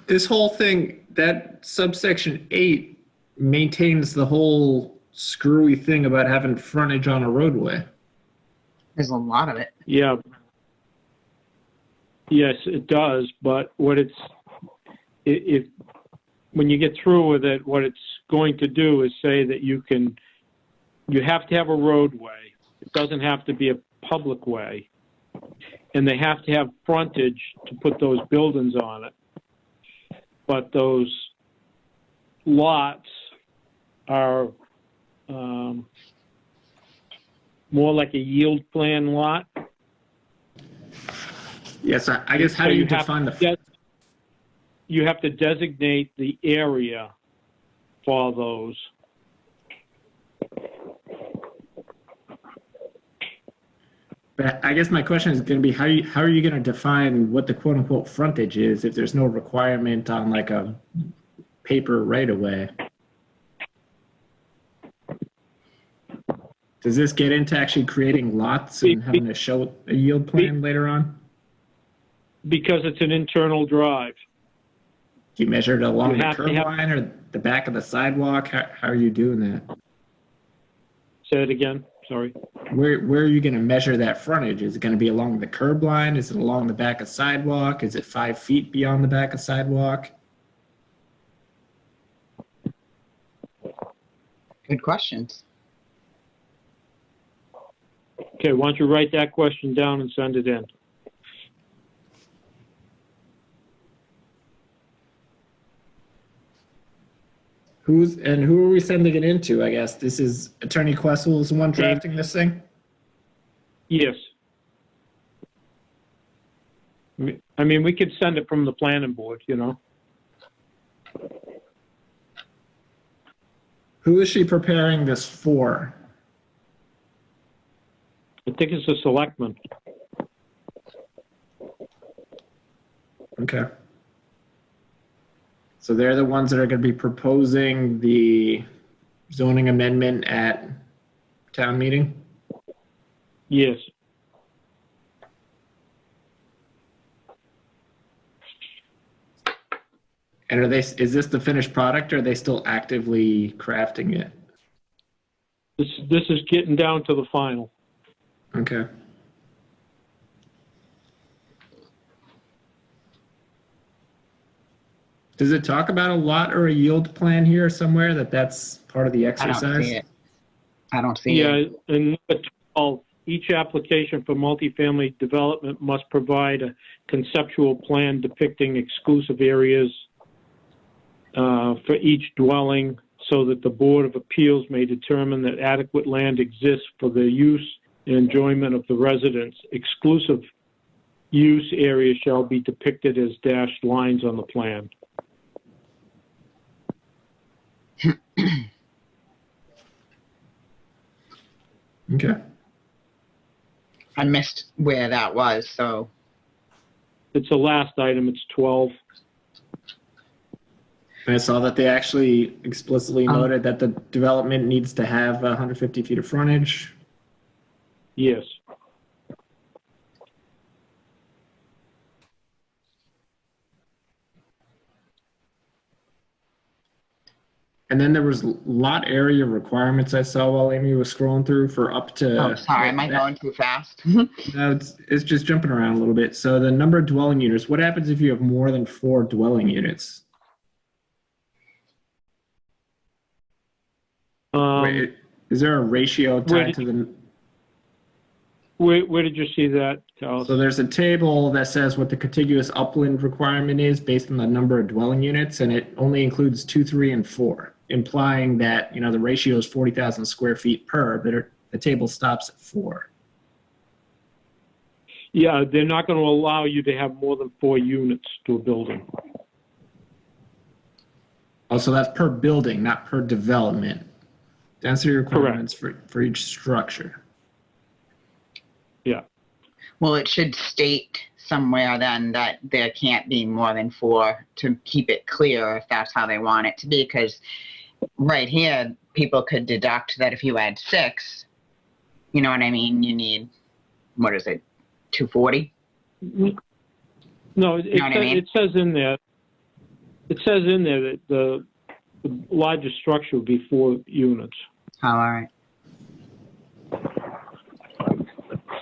This whole thing, that subsection 8 maintains the whole screwy thing about having frontage on a roadway. There's a lot of it. Yeah. Yes, it does, but what when you get through with it, what it's going to do is say that you have to have a roadway. It doesn't have to be a public way. And they have to have frontage to put those buildings on it. But those lots are more like a yield plan lot. Yes, I guess how do you define the... You have to designate the area for those. But I guess my question is going to be how are you going to define what the quote unquote frontage is if there's no requirement on like a paper right away? Does this get into actually creating lots and having to show a yield plan later on? Because it's an internal drive. Do you measure it along the curb line or the back of the sidewalk? How are you doing that? Say it again. Sorry. Where are you going to measure that frontage? Is it going to be along the curb line? Is it along the back of sidewalk? Is it 5 feet beyond the back of sidewalk? Good questions. Okay, why don't you write that question down and send it in? Who are we sending it into, I guess? This is Attorney Questle is the one drafting this thing? Yes. I mean, we could send it from the planning board, you know. Who is she preparing this for? I think it's the selectmen. Okay. So they're the ones that are going to be proposing the zoning amendment at town meeting? Yes. And is this the finished product or are they still actively crafting it? This is getting down to the final. Okay. Does it talk about a lot or a yield plan here somewhere that's part of the exercise? I don't see it. I don't see it. Yeah, and number 12, each application for multifamily development must provide a conceptual plan depicting exclusive areas for each dwelling so that the Board of Appeals may determine that adequate land exists for the use and enjoyment of the residents. Exclusive use areas shall be depicted as dashed lines on the plan. Okay. I missed where that was, so. It's the last item, it's 12. And I saw that they actually explicitly noted that the development needs to have 150 feet of frontage. Yes. And then there was lot area requirements I saw while Amy was scrolling through for up to. Oh, sorry, am I going too fast? No, it's just jumping around a little bit. So the number of dwelling units, what happens if you have more than 4 dwelling units? Wait, is there a ratio tied to the... Where did you see that, Carlos? So there's a table that says what the contiguous upland requirement is based on the number of dwelling units, and it only includes 2, 3, and 4, implying that, the ratio is 40,000 square feet per, but the table stops at 4. Yeah, they're not going to allow you to have more than 4 units to a building. Oh, so that's per building, not per development. Density requirements for each structure. Yeah. Well, it should state somewhere then that there can't be more than 4 to keep it clear if that's how they want it to be, because right here, people could deduct that if you add 6, you know what I mean, you need, what is it, 240? No, it says in there, that the largest structure would be 4 units. Oh, all right.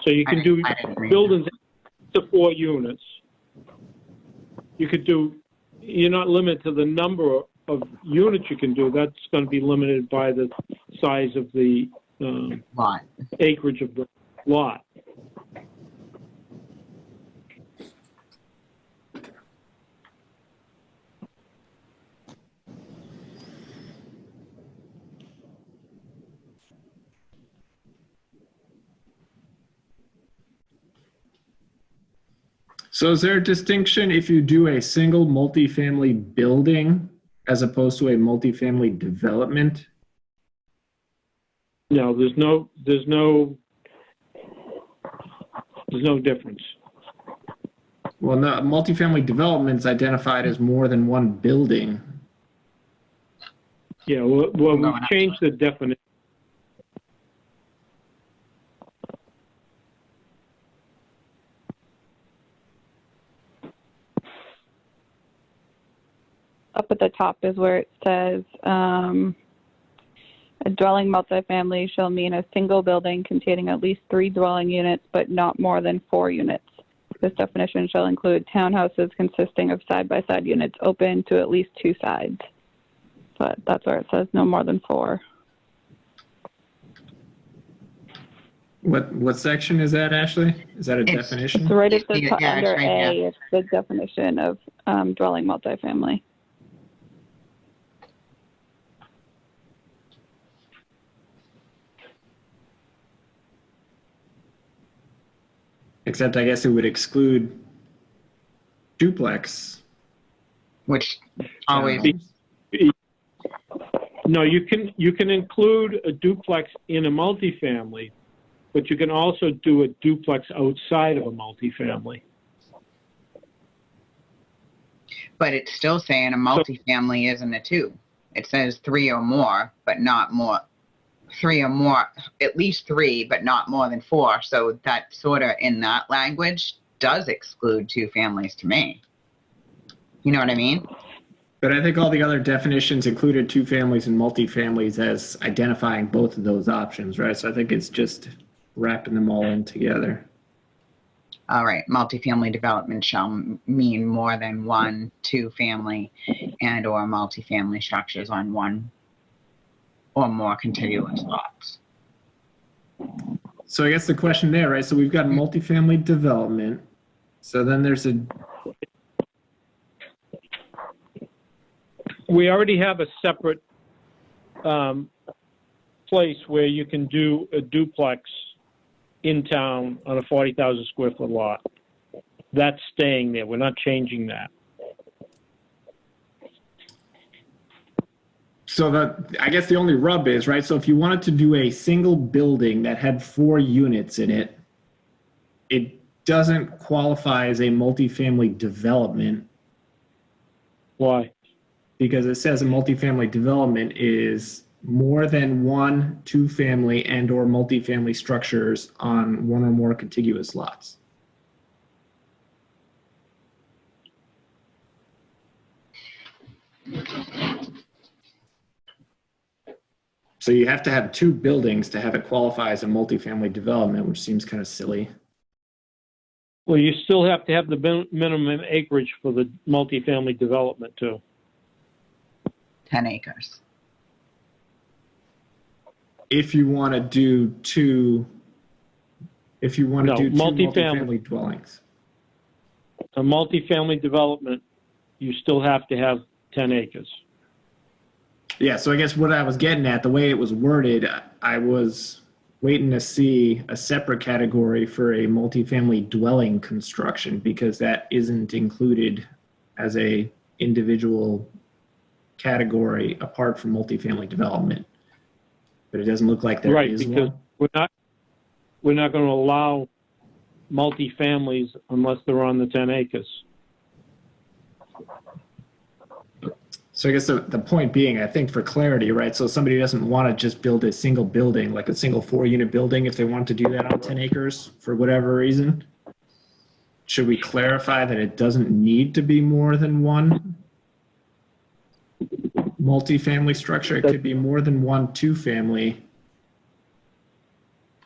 So you can do I didn't read buildings to 4 units. You could do, you're not limited to the number of units you can do. That's going to be limited by the size of the lot. acreage of the lot. So is there a distinction if you do a single multifamily building as opposed to a multifamily development? No, there's no difference. Well, no, multifamily development is identified as more than one building. Yeah, well, we've changed the definition. Up at the top is where it says, a dwelling multifamily shall mean a single building containing at least 3 dwelling units, but not more than 4 units. This definition shall include townhouses consisting of side-by-side units open to at least 2 sides. But that's where it says no more than 4. What section is that, Ashley? Is that a definition? It's right at the top, Yeah, it's under right A, here. it's the definition of dwelling multifamily. Except I guess it would exclude duplex. Which always, No, you can include a duplex in a multifamily, but you can also do a duplex outside of a multifamily. but it's still saying a multifamily isn't a 2. It says 3 or more, but not more. 3 or more, at least 3, but not more than 4. So that sort of in that language does exclude 2 families to me. You know what I mean? But I think all the other definitions included 2 families and multifamilies as identifying both of those options, right? So I think it's just wrapping them all in together. All right, multifamily development shall mean more than 1, 2 family and or multifamily structures on 1 or more contiguous lots. So I guess the question there, right? So we've got multifamily development. So then there's We already have a separate place where you can do a duplex in town on a 40,000 square foot lot. That's staying there. We're not changing that. So I guess the only rub is, right? So if you wanted to do a single building that had 4 units in it, it doesn't qualify as a multifamily development. Why? because it says a multifamily development is more than one, two-family and or multifamily structures on one or more contiguous lots. So you have to have two buildings to have it qualify as a multifamily development, which seems kind of silly. Well, you still have to have the minimum acreage for the multifamily development too. 10 acres. If you want to do two, if you want to No, do two multifamily. multifamily dwellings. A multifamily development, you still have to have 10 acres. Yeah, so I guess what I was getting at, the way it was worded, I was waiting to see a separate category for a multifamily dwelling construction because that isn't included as a individual category apart from multifamily development. But it doesn't look like there Right, is because one. we're not going to allow multifamilies unless they're on the 10 acres. So I guess the point being, I think for clarity, right? So somebody doesn't want to just build a single building, like a single 4-unit building, if they want to do that on 10 acres for whatever reason. Should we clarify that it doesn't need to be more than one multifamily structure? It could be more than one two-family.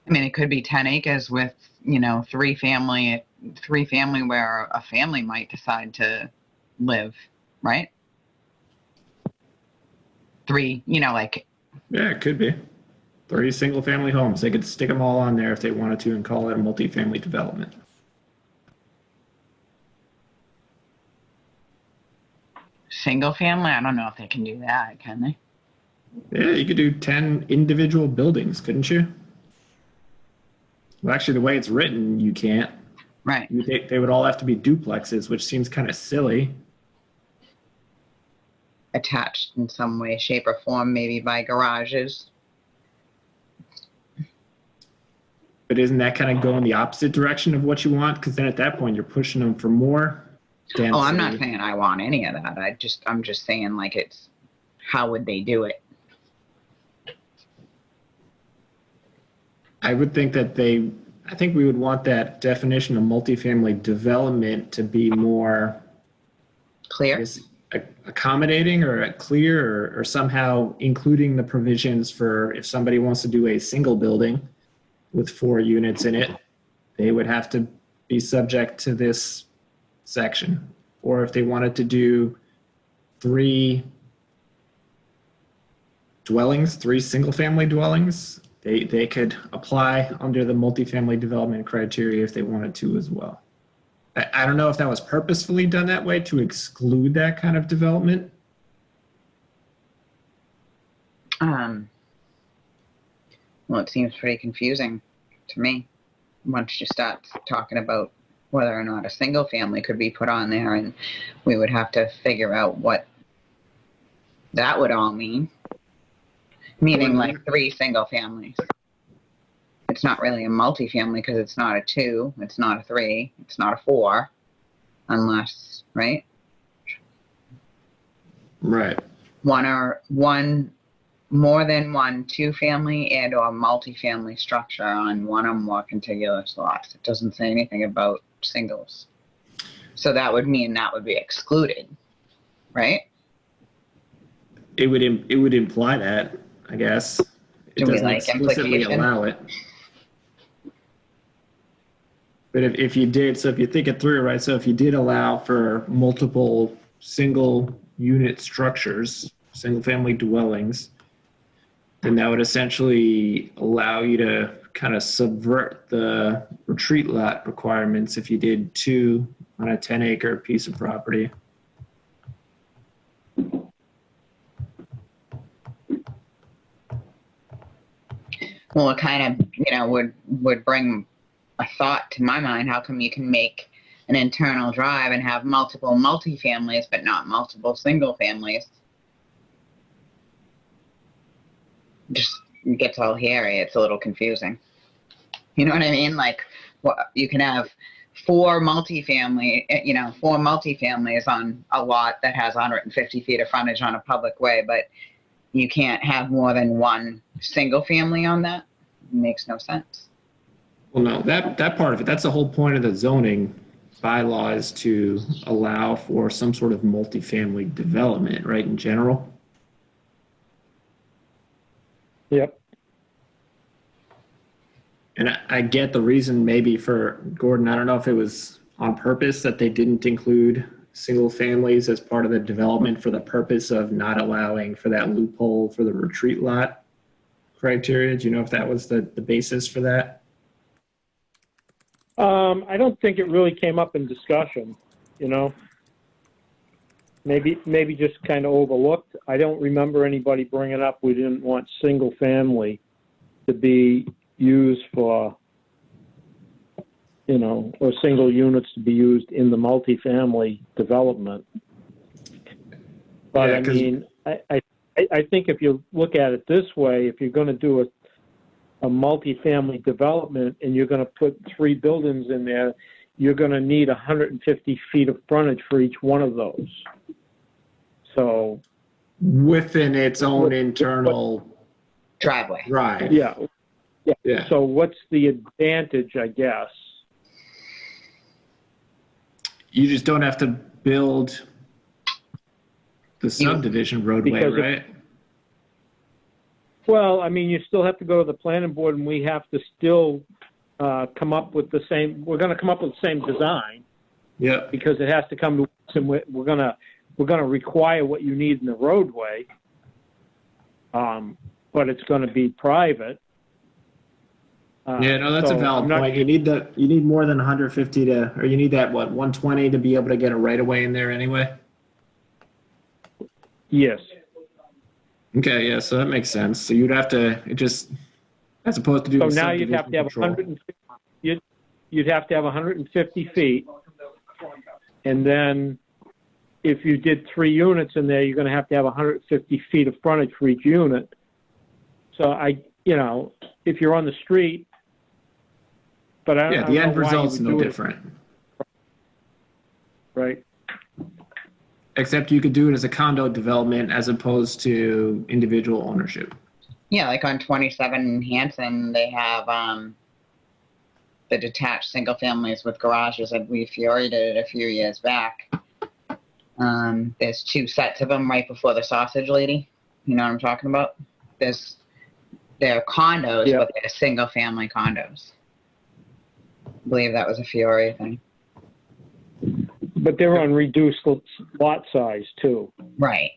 I mean, it could be 10 acres with, you know, three family where a family might decide to live, right? 3, you know, like, Yeah, it could be. 3 single-family homes. They could stick them all on there if they wanted to and call it a multifamily development. single family. I don't know if they can do that, can they? Yeah, you could do 10 individual buildings, couldn't you? Well, actually, the way it's written, you can't. Right. They would all have to be duplexes, which seems kind of silly. Attached in some way, shape, or form, maybe by garages. But isn't that kind of going the opposite direction of what you want? Because then at that point, you're pushing them for more density. Oh, I'm not saying I want any of that. I'm just saying, like, it's, how would they do it? I would think that I think we would want that definition of multifamily development to be more, I Clear? guess, accommodating or clear or somehow including the provisions for if somebody wants to do a single building with 4 units in it, they would have to be subject to this section. Or if they wanted to do 3 dwellings, 3 single-family dwellings, they could apply under the multifamily development criteria if they wanted to as well. I don't know if that was purposefully done that way to exclude that kind of development. Well, it seems pretty confusing to me once you start talking about whether or not a single family could be put on there, and we would have to figure out what that would all mean. Meaning like 3 single families. It's not really a multifamily because it's not a 2, it's not a 3, it's not a 4, unless, right? Right. More than one 2-family and or multifamily structure on one or more contiguous lots. It doesn't say anything about singles. So that would mean that would be excluded, right? It would imply that, I guess. It Do we doesn't like explicitly implication? allow it. But if you did, so if you think it through, right, so if you did allow for multiple single unit structures, single family dwellings, then that would essentially allow you to kind of subvert the retreat lot requirements if you did 2 on a 10-acre piece of property. Well, it kind of, would bring a thought to my mind. How come you can make an internal drive and have multiple multifamilies, but not multiple single families? Just gets all hairy. It's a little confusing. You know what I mean? Like, you can have four multifamily, four multifamilies on a lot that has 150 feet of frontage on a public way, but you can't have more than one single family on that. It makes no sense. Well, no, that part of it, that's the whole point of the zoning bylaw, is to allow for some sort of multifamily development, right, in general? Yep. And I get the reason maybe for Gordon, I don't know if it was on purpose that they didn't include single families as part of the development for the purpose of not allowing for that loophole for the retreat lot criteria. Do you know if that was the basis for that? I don't think it really came up in discussion, Maybe just kind of overlooked. I don't remember anybody bringing up we didn't want single family to be used for, or single units to be used in the multifamily development. But Yeah, I mean, I think if you look at it this way, if you're going to do a multifamily development and you're going to put 3 buildings in there, you're going to need 150 feet of frontage for each one of those. So within its own internal Driveway. drive. yeah. Yeah. So what's the advantage, I guess? You just don't have to build the subdivision roadway, because right? Well, I mean, you still have to go to the planning board, and we have to still come up with the same. We're going to come up with the same design Yeah. because it has to come to us, and we're going to require what you need in the roadway. But it's going to be private. Yeah, no, that's so a valid I'm not- point. You need more than 150 or you need that, 120 to be able to get a right of way in there anyway? Yes. Okay, yeah, so that makes sense. So you'd have to, as opposed to doing So now you'd have to have control. 150. You'd have to have 150 feet, and then if you did 3 units in there, you're going to have 150 feet of frontage for each unit. So if you're on the street, but I Yeah, don't the know end why you result's would no do it, different. right? Except you could do it as a condo development as opposed to individual ownership. Yeah, like on 27 Hanson, they have the detached single families with garages, and we Fiore did it a few years back. There's 2 sets of them right before the sausage lady. You know what I'm talking about? They're condos, Yeah. but they're single family condos. I believe that was a Fiore thing. But they're on reduced lot size too. Right.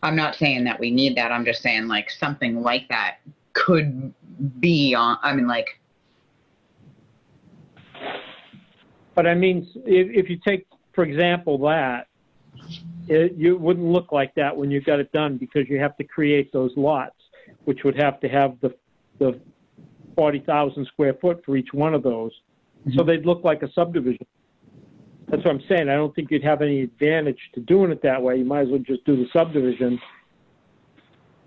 I'm not saying that we need that. I'm just saying like something like that could be on, But I mean, if you take, for example, that, you wouldn't look like that when you got it done because you have to create those lots, which would have to have the 40,000 square foot for each one of those. So they'd look like a subdivision. That's what I'm saying. I don't think you'd have any advantage to doing it that way. You might as well just do the subdivision.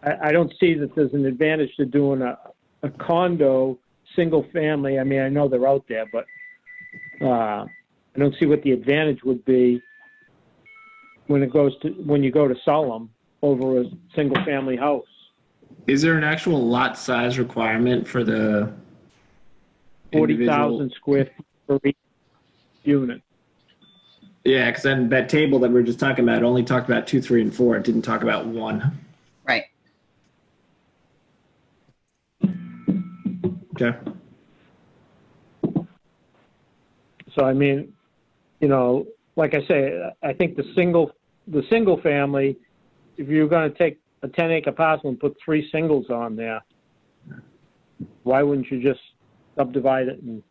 I don't see that there's an advantage to doing a condo, single family. I mean, I know they're out there, but I don't see what the advantage would be when you go to sell them over a single family house. Is there an actual lot size requirement for the 40,000 square feet per each unit. Yeah, because then that table that we were just talking about only talked about 2, 3, and 4. It didn't talk about 1. Right. Okay. So I mean, like I say, I think the single family, if you're going to take a 10-acre parcel and put 3 singles on there, why wouldn't you just subdivide it? And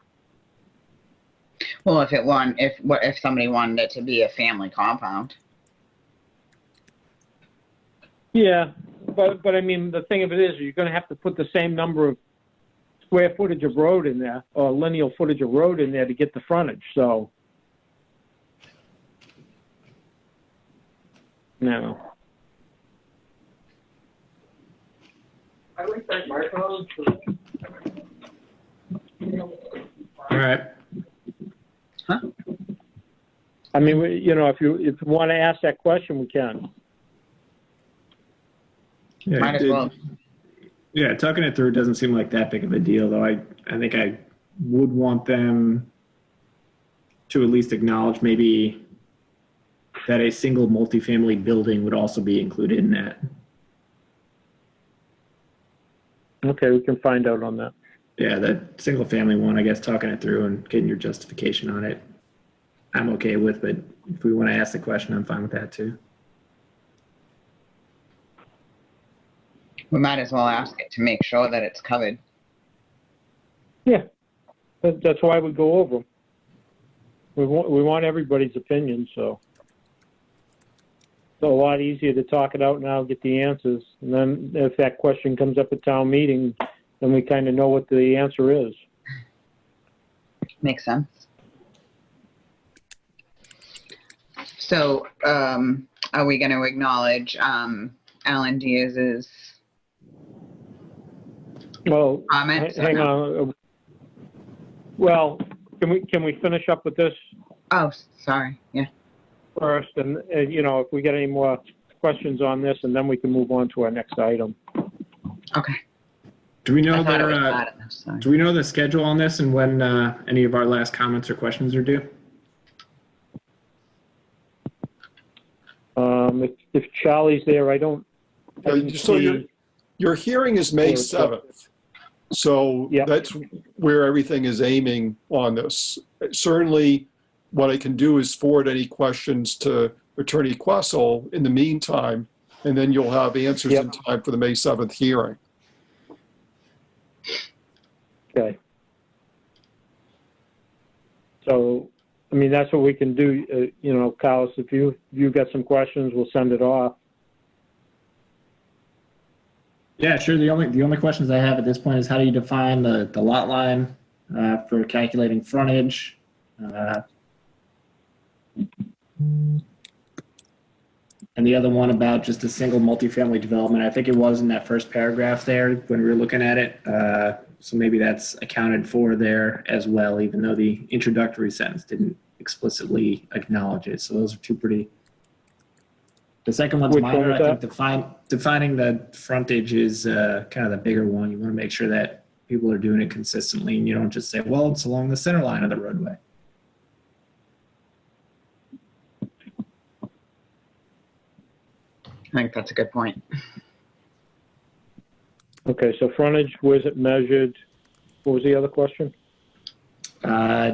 Well, if somebody wanted it to be a family compound. yeah, but I mean, the thing of it is, you're going to have to put the same number of square footage of road in there, or lineal footage of road in there to get the frontage. So, no. All right. I mean, if you want to ask that question, we can. Yeah, Might as well. Yeah, talking it through doesn't seem like that big of a deal, though. I think I would want them to at least acknowledge maybe that a single multifamily building would also be included in that. Okay, we can find out on that. Yeah, that single family one, I guess, talking it through and getting your justification on it, I'm okay with, but if we want to ask the question, I'm fine with that too. We might as well ask it to make sure that it's covered. Yeah, that's why we go over them. We want everybody's opinion, so it's a lot easier to talk it out now, get the answers, and then if that question comes up at town meeting, then we kind of know what the answer is. Makes sense. So, are we going to acknowledge Alan Diaz's Well, comments? hang on. Well, can we finish up with this Oh, sorry. Yeah. first, and if we get any more questions on this, and then we can move on to our next item. Okay. Do we know I thought it was their, bad enough, sorry. do we know the schedule on this and when any of our last comments or questions are due? If Charlie's there, I didn't So see. your hearing is May Oh, it's up. 7th. So Yep. that's where everything is aiming on this. Certainly, what I can do is forward any questions to Attorney Questle in the meantime, and then you'll have answers Yep. in time for the May 7th hearing. Okay. So, I mean, that's what we can do. Carlos, if you've got some questions, we'll send it off. Yeah, sure. The only questions I have at this point is how do you define the lot line for calculating frontage? And the other one about just a single multifamily development. I think it was in that first paragraph there when we were looking at it. So maybe that's accounted for there as well, even though the introductory sentence didn't explicitly acknowledge it. So those are two pretty. The second one's Which one minor. was I think defining the frontage is kind of the bigger one. You want to make sure that people are doing it consistently, and you don't just say, "Well, it's along the center line of the roadway." I think that's a good point. Okay, so frontage, where's it measured? What was the other question?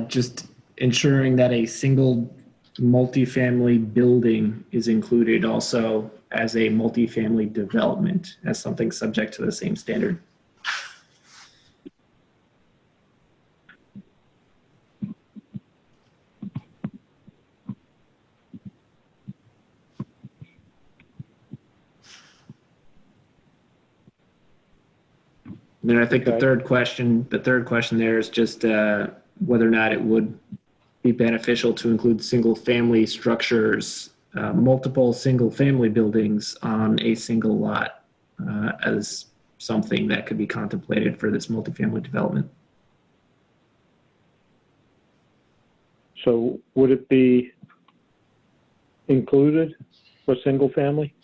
Just ensuring that a single multifamily building is included also as a multifamily development, as something subject to the same standard. And then I think Okay. the third question there is just whether or not it would be beneficial to include single-family structures, multiple single-family buildings on a single lot as something that could be contemplated for this multifamily development. So would it be included for single family?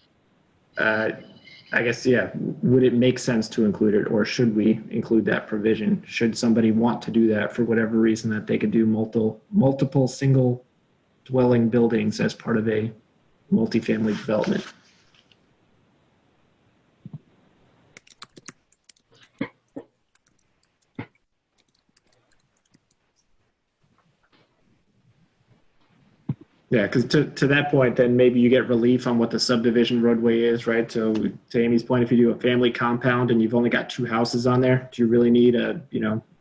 I guess, yeah. Would it make sense to include it, or should we include that provision? Should somebody want to do that for whatever reason, that they could do multiple single dwelling buildings as part of a multifamily development? Yeah, because to that point, then maybe you get relief on what the subdivision roadway is, right? So to Amy's point, if you do a family compound and you've only got two houses on there, do you really need a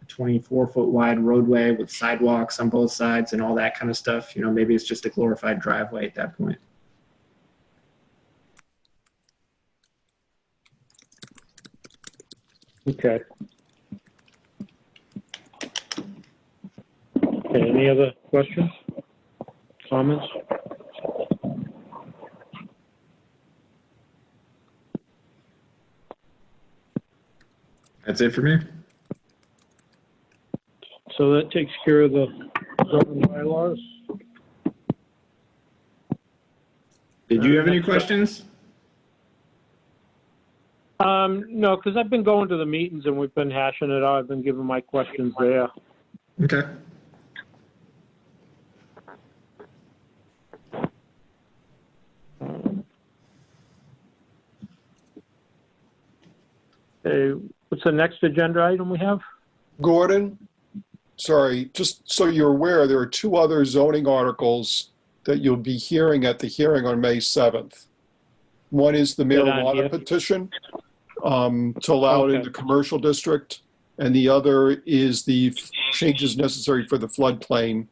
24-foot wide roadway with sidewalks on both sides and all that kind of stuff? Maybe it's just a glorified driveway at that point. Okay. Okay, any other questions? Comments? That's it for me. So that takes care of the zoning bylaws. Did you have any questions? No, because I've been going to the meetings and we've been hashing it out. I've been giving my questions there. Okay. Okay, what's the next agenda item we have? Gordon, sorry, just so you're aware, there are two other zoning articles that you'll be hearing at the hearing on May 7th. One is the That on here? marijuana petition to allow it in Okay. the commercial district, and the other is the changes necessary for the floodplain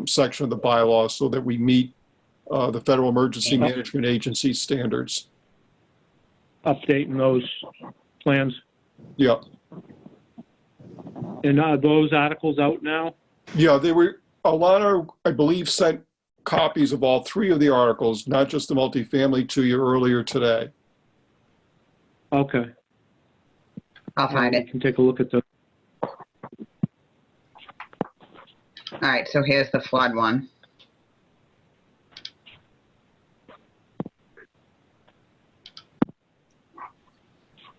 section of the bylaw so that we meet the Federal Emergency Management Agency standards. Updating those plans. Yeah. And are those articles out now? Yeah, they were, Alana, I believe, sent copies of all three of the articles, not just the multifamily, to you earlier today. Okay. I'll find We it. can take a look at the, All right, so here's the flood one.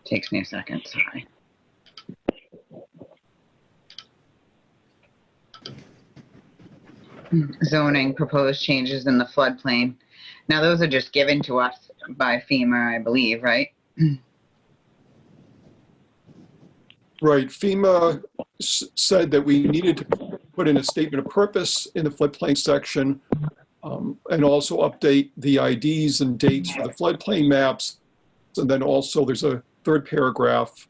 Takes me a second, sorry. Zoning, proposed changes in the floodplain. Now, those are just given to us by FEMA, I believe, right? Right, FEMA said that we needed to put in a statement of purpose in the floodplain section and also update the IDs and dates for the floodplain maps. And then also there's a third paragraph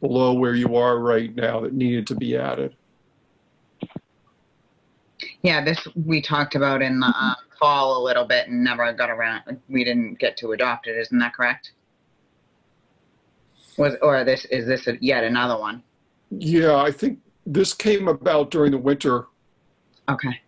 below where you are right now that needed to be added. Yeah, this we talked about in the fall a little bit and never got around. We didn't get to adopt it. Isn't that correct? Is this yet another one? Yeah, I think this came about during the winter. Okay.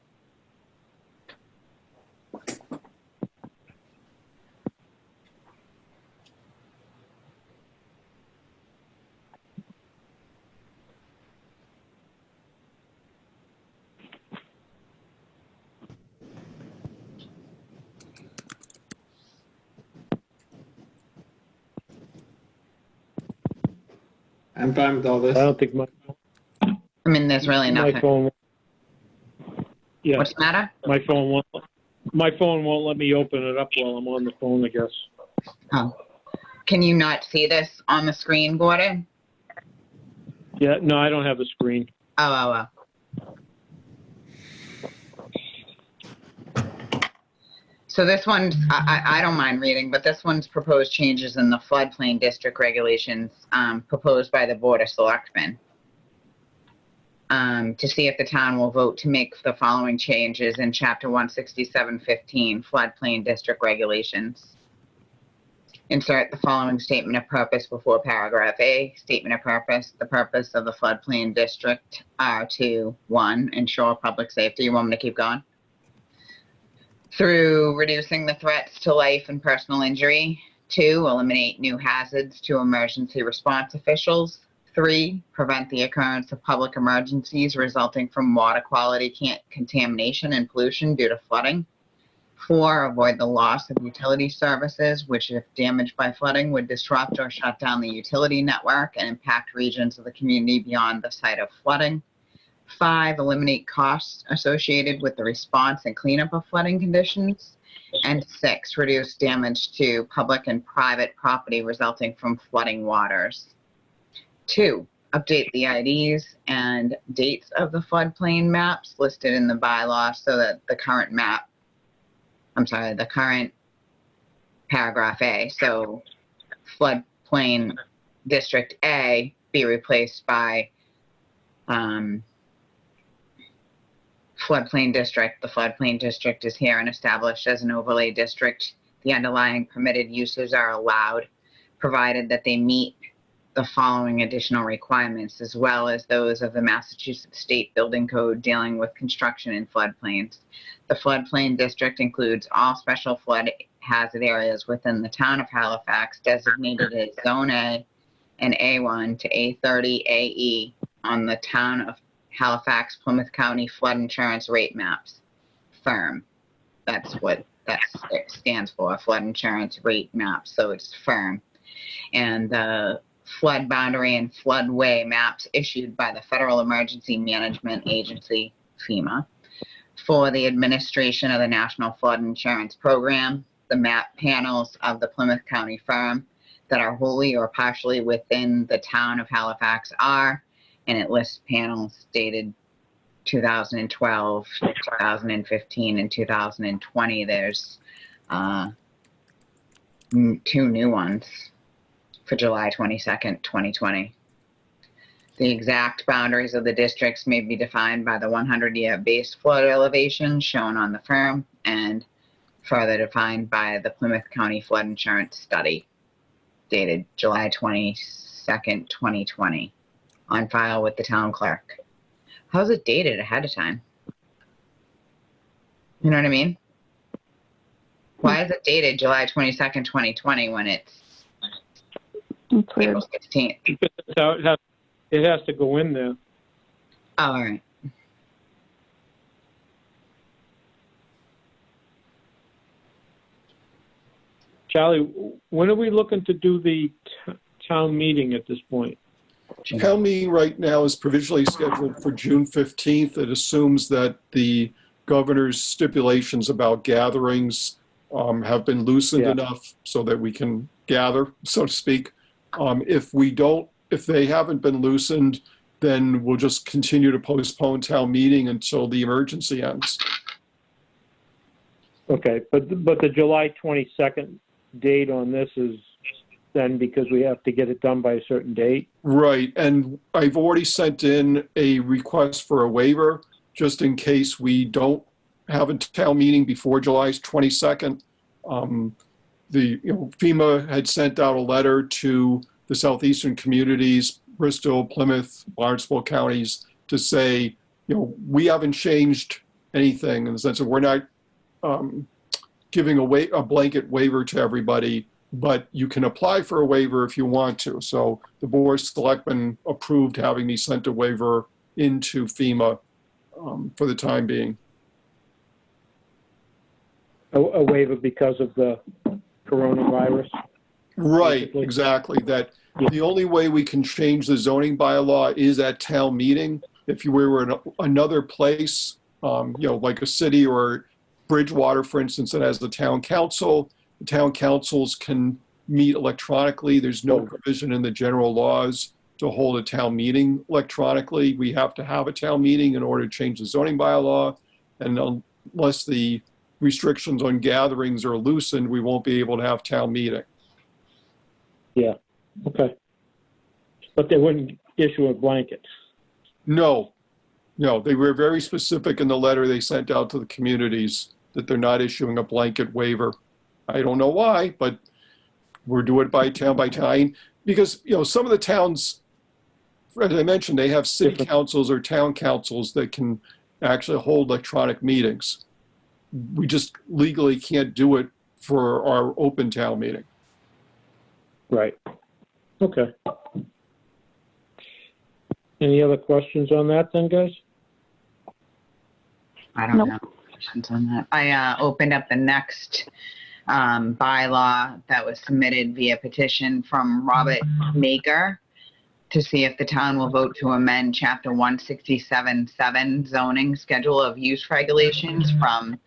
I'm fine with all this. I don't think my I mean, there's really nothing. phone, yeah, What's the matter? my phone won't let me open it up while I'm on the phone, I guess. Oh. Can you not see this on the screen, Gordon? Yeah, no, I don't have the screen. Oh. So this one's, I don't mind reading, but this one's proposed changes in the floodplain district regulations proposed by the Board of Selectmen. To see if the town will vote to make the following changes in Chapter 16715 floodplain district regulations. Insert the following statement of purpose before paragraph A. Statement of purpose. The purpose of the floodplain district are to, 1, ensure public safety. You want me to keep going? Through reducing the threats to life and personal injury. 2, eliminate new hazards to emergency response officials. 3, prevent the occurrence of public emergencies resulting from water quality contamination and pollution due to flooding. 4, avoid the loss of utility services, which if damaged by flooding would disrupt or shut down the utility network and impact regions of the community beyond the site of flooding. 5, eliminate costs associated with the response and cleanup of flooding conditions. And 6, reduce damage to public and private property resulting from flooding waters. 2, update the IDs and dates of the floodplain maps listed in the bylaw so that the current the current paragraph A, so floodplain district A be replaced by floodplain district. The floodplain district is here and established as an overlay district. The underlying permitted uses are allowed, provided that they meet the following additional requirements, as well as those of the Massachusetts State Building Code dealing with construction in floodplains. The floodplain district includes all special flood hazard areas within the town of Halifax designated as Zone A and A1 to A30 AE on the town of Halifax, Plymouth County Flood Insurance Rate Maps, FIRM. That's what that stands for, Flood Insurance Rate Maps, so it's FIRM. And the flood boundary and floodway maps issued by the Federal Emergency Management Agency, FEMA, for the administration of the National Flood Insurance Program. The map panels of the Plymouth County firm that are wholly or partially within the town of Halifax are, and it lists panels dated 2012, 2015, and 2020. There's 2 new ones for July 22nd, 2020. The exact boundaries of the districts may be defined by the 100-year base flood elevation shown on the firm and further defined by the Plymouth County Flood Insurance Study dated July 22nd, 2020 on file with the town clerk. How's it dated ahead of time? You know what I mean? Why is it dated July 22nd, 2020 when it's That's weird. April 16th? It has to go in there. Oh, all right. Charlie, when are we looking to do the town meeting at this point? Town meeting right now is provisionally scheduled for June 15th. It assumes that the governor's stipulations about gatherings have been loosened Yeah. enough so that we can gather, so to speak. If they haven't been loosened, then we'll just continue to postpone town meeting until the emergency ends. Okay, but the July 22nd date on this is then because we have to get it done by a certain date? Right, and I've already sent in a request for a waiver just in case we don't have a town meeting before July 22nd. FEMA had sent out a letter to the southeastern communities, Bristol, Plymouth, Barnstable counties, to say, we haven't changed anything in the sense of we're not giving a blanket waiver to everybody, but you can apply for a waiver if you want to. So the Board of Selectmen approved having me sent a waiver into FEMA for the time being. A waiver because of the coronavirus? Right, Basically. exactly. That the only way we can change the zoning bylaw is at town meeting. If you were in another place, like a city or Bridgewater, for instance, that has the town council, the town councils can meet electronically. There's no provision in the general laws to hold a town meeting electronically. We have to have a town meeting in order to change the zoning bylaw. And unless the restrictions on gatherings are loosened, we won't be able to have town meeting. Yeah, okay. But they wouldn't issue a blanket? No, they were very specific in the letter they sent out to the communities that they're not issuing a blanket waiver. I don't know why, but we're doing it by town because, some of the towns, as I mentioned, they have city councils or town councils that can actually hold electronic meetings. We just legally can't do it for our open town meeting. Right. Okay. Any other questions on that then, guys? I don't Nope. have questions on that. I opened up the next bylaw that was submitted via petition from Robert Maker to see if the town will vote to amend Chapter 167.7 zoning schedule of use regulations from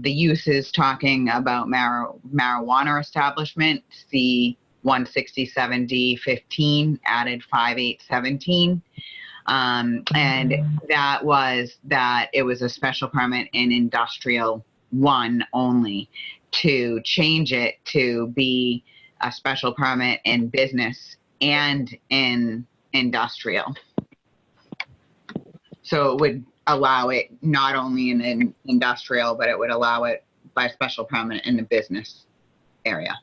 the uses talking about marijuana establishment, see 167D15 added 5817. And that was that it was a special permit in industrial 1 only, to change it to be a special permit in business and in industrial. So it would allow it not only in industrial, but it would allow it by special permit in the business area.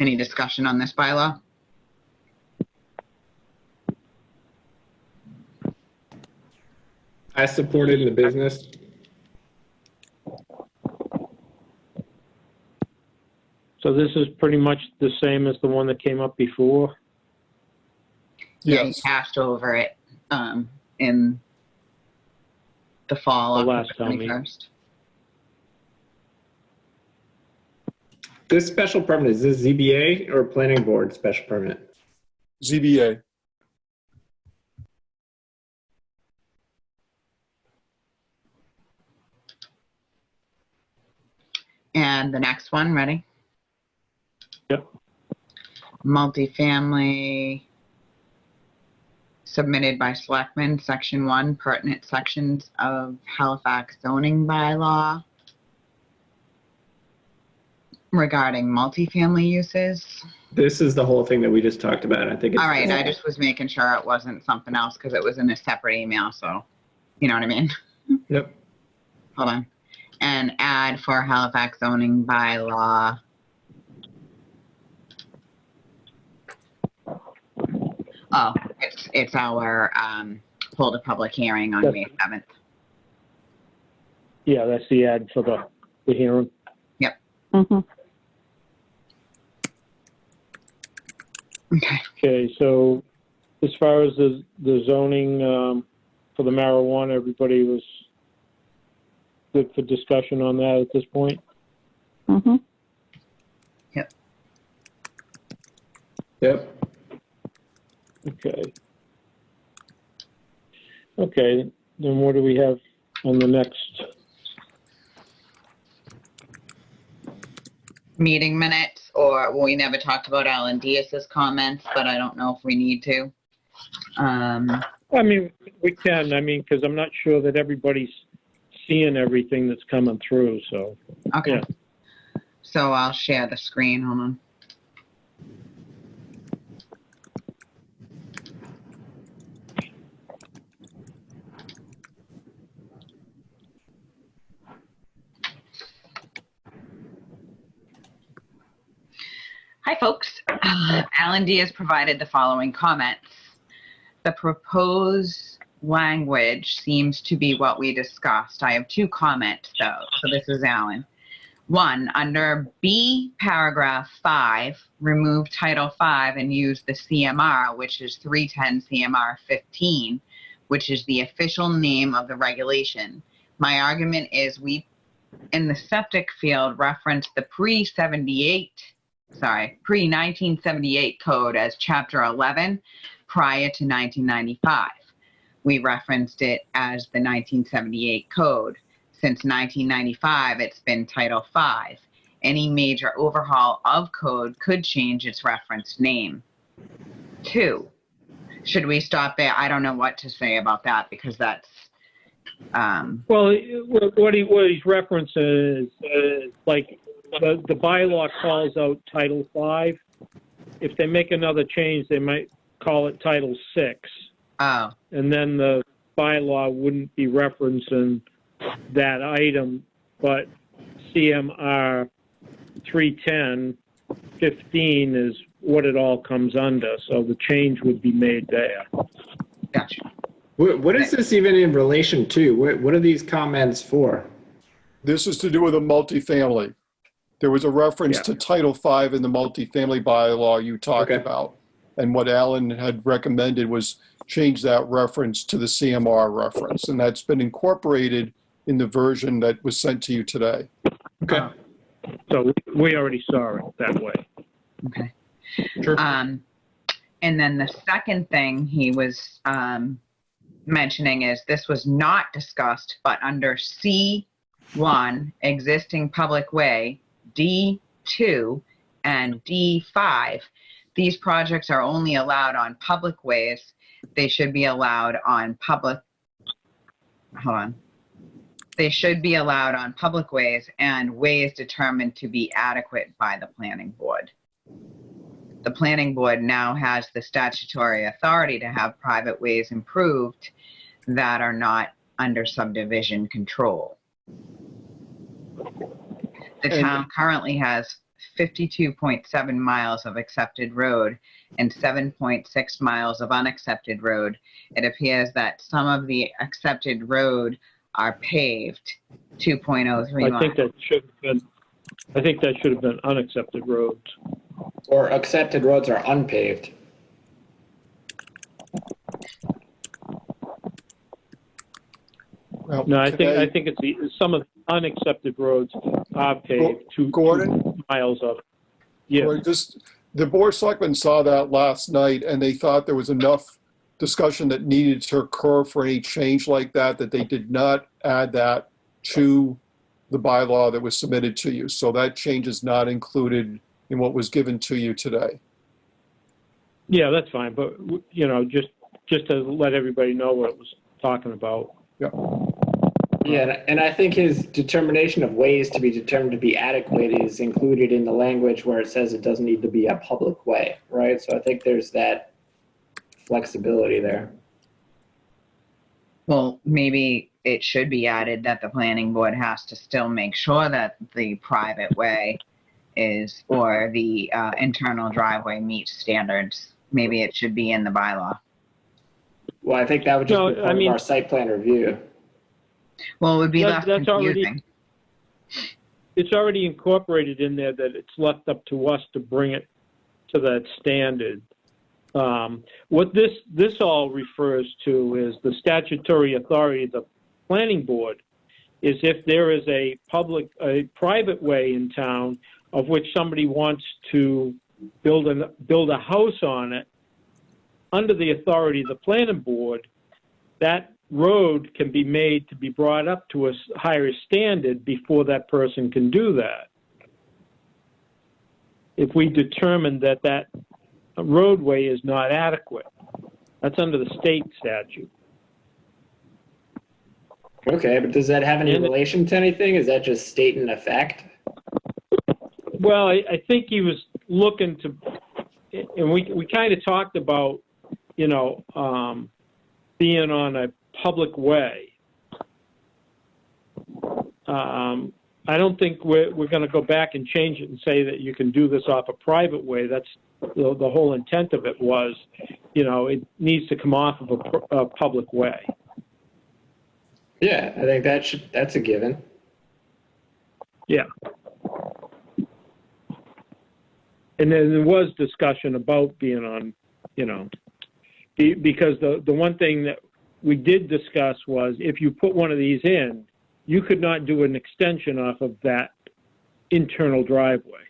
Any discussion on this bylaw? I supported the business. So this is pretty much the same as the one that came up before? Yeah, he Yes. passed over it in the fall The of last town meeting. 21st. This special permit, is this ZBA or planning board special permit? ZBA. And the next one, ready? Yep. Multifamily submitted by Selectmen, Section 1, pertinent sections of Halifax zoning bylaw regarding multifamily uses. This is the whole thing that we just talked about. I think it's All right, I just was making sure it wasn't something else because it was in a separate email, so you know what I mean? Yep. Hold on. And add for Halifax zoning bylaw. Oh, it's our hold a public hearing on May 7th. Yeah, that's the ad for the hearing. Mm-hmm. Okay. Okay, so as far as the zoning for the marijuana, everybody was good for discussion on that at this point? Mm-hmm. Yep. Okay. Okay, then what do we have on the next? Meeting minutes, or well, we never talked about Alan Diaz's comments, but I don't know if we need to. I mean, we can, I mean, because I'm not sure that everybody's seeing everything that's coming through, so. Okay. Yeah. So I'll share the screen. Hold on. Hi, folks. Alan Diaz provided the following comments. The proposed language seems to be what we discussed. I have two comments, though. So this is Alan. One, under B, paragraph 5, remove Title 5 and use the CMR, which is 310 CMR 15, which is the official name of the regulation. My argument is we, in the septic field, reference the pre-1978 code as Chapter 11 prior to 1995. We referenced it as the 1978 code. Since 1995, it's been Title 5. Any major overhaul of code could change its referenced name. 2, should we stop there? I don't know what to say about that because that's Well, what he's referencing is like the bylaw calls out Title 5. If they make another change, they might call it Title 6. oh, And then the bylaw wouldn't be referencing that item, but CMR 310 15 is what it all comes under. So the change would be made there. gotcha. What is this even in relation to? What are these comments for? This is to do with a multifamily. There was a reference Yeah. to Title V in the multifamily bylaw you talked Okay. about. And what Alan had recommended was change that reference to the CMR reference. And that's been incorporated in the version that was sent to you today. Okay. So we already saw it that way. Okay. Sure. And then the second thing he was mentioning is this was not discussed, but under C1, existing public way, D2, and D5, these projects are only allowed on public ways. They should be allowed on public, hold on. They should be allowed on public ways and ways determined to be adequate by the planning board. The planning board now has the statutory authority to have private ways improved that are not under subdivision control. The town currently has 52.7 miles of accepted road and 7.6 miles of unaccepted road. It appears that some of the accepted road are paved, 2.03 miles. I think that should have been unaccepted roads. Or accepted roads are unpaved. Well, No, I today- think it's some of the unaccepted roads are paved, Gordon? 2 miles of. Yeah, Well, the Board of Selectmen saw that last night, and they thought there was enough discussion that needed to occur for any change like that, that they did not add that to the bylaw that was submitted to you. So that change is not included in what was given to you today. yeah, that's fine, but, you know, just to let everybody know what it was talking about. Yeah, and I think his determination of ways to be determined to be adequate is included in the language where it says it doesn't need to be a public way, right? So I think there's that flexibility there. Well, maybe it should be added that the planning board has to still make sure that the private way is, or the internal driveway meets standards. Maybe it should be in the bylaw. Well, I think that would just No, be part I mean- of our site plan review. Well, it would be That's less already- confusing. It's already incorporated in there that it's left up to us to bring it to that standard. What this all refers to is the statutory authority of the planning board is if there is a private way in town of which somebody wants to build a house on it, under the authority of the planning board, that road can be made to be brought up to a higher standard before that person can do that. If we determine that roadway is not adequate, that's under the state statute. Okay, but does that have any And- relation to anything? Is that just stating a fact? Well, I think he was looking to, and we kind of talked about, you know, being on a public way. I don't think we're going to go back and change it and say that you can do this off a private way. That's the whole intent of it was, you know, it needs to come off of a public way. Yeah, I think that's a given. Yeah. And then there was discussion about being on, you know, because the one thing that we did discuss was if you put one of these in, you could not do an extension off of that internal driveway.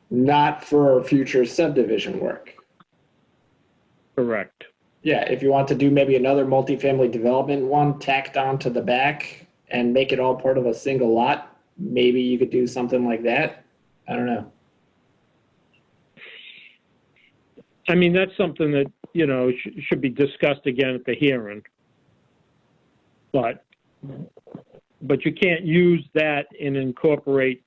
Not for future subdivision work. Correct. Yeah, if you want to do maybe another multifamily development one tacked onto the back and make it all part of a single lot, maybe you could do something like that. I don't know. I mean, that's something that, you know, should be discussed again at the hearing. But you can't use that and incorporate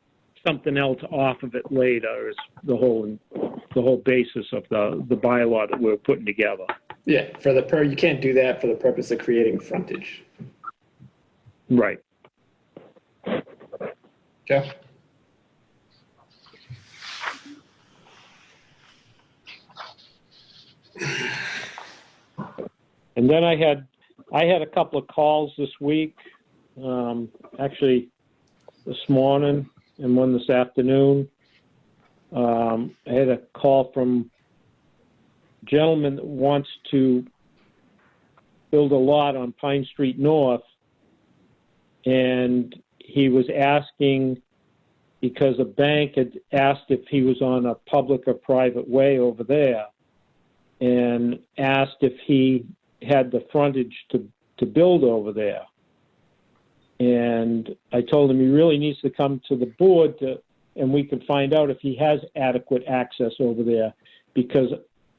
something else off of it later is the whole basis of the bylaw that we're putting together. Yeah, you can't do that for the purpose of creating frontage. Right. Okay. And then I had a couple of calls this week, actually this morning and one this afternoon. I had a call from a gentleman that wants to build a lot on Pine Street North, and he was asking because a bank had asked if he was on a public or private way over there, and asked if he had the frontage to build over there. And I told him he really needs to come to the board and we could find out if he has adequate access over there, because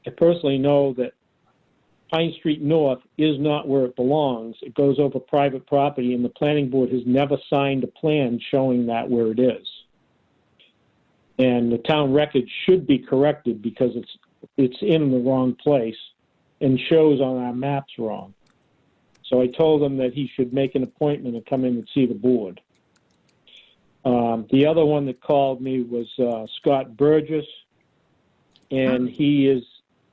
I personally know that Pine Street North is not where it belongs. It goes over private property, and the planning board has never signed a plan showing that where it is. And the town record should be corrected because it's in the wrong place and shows on our maps wrong. So I told him that he should make an appointment and come in and see the board. The other one that called me was Scott Burgess, and he is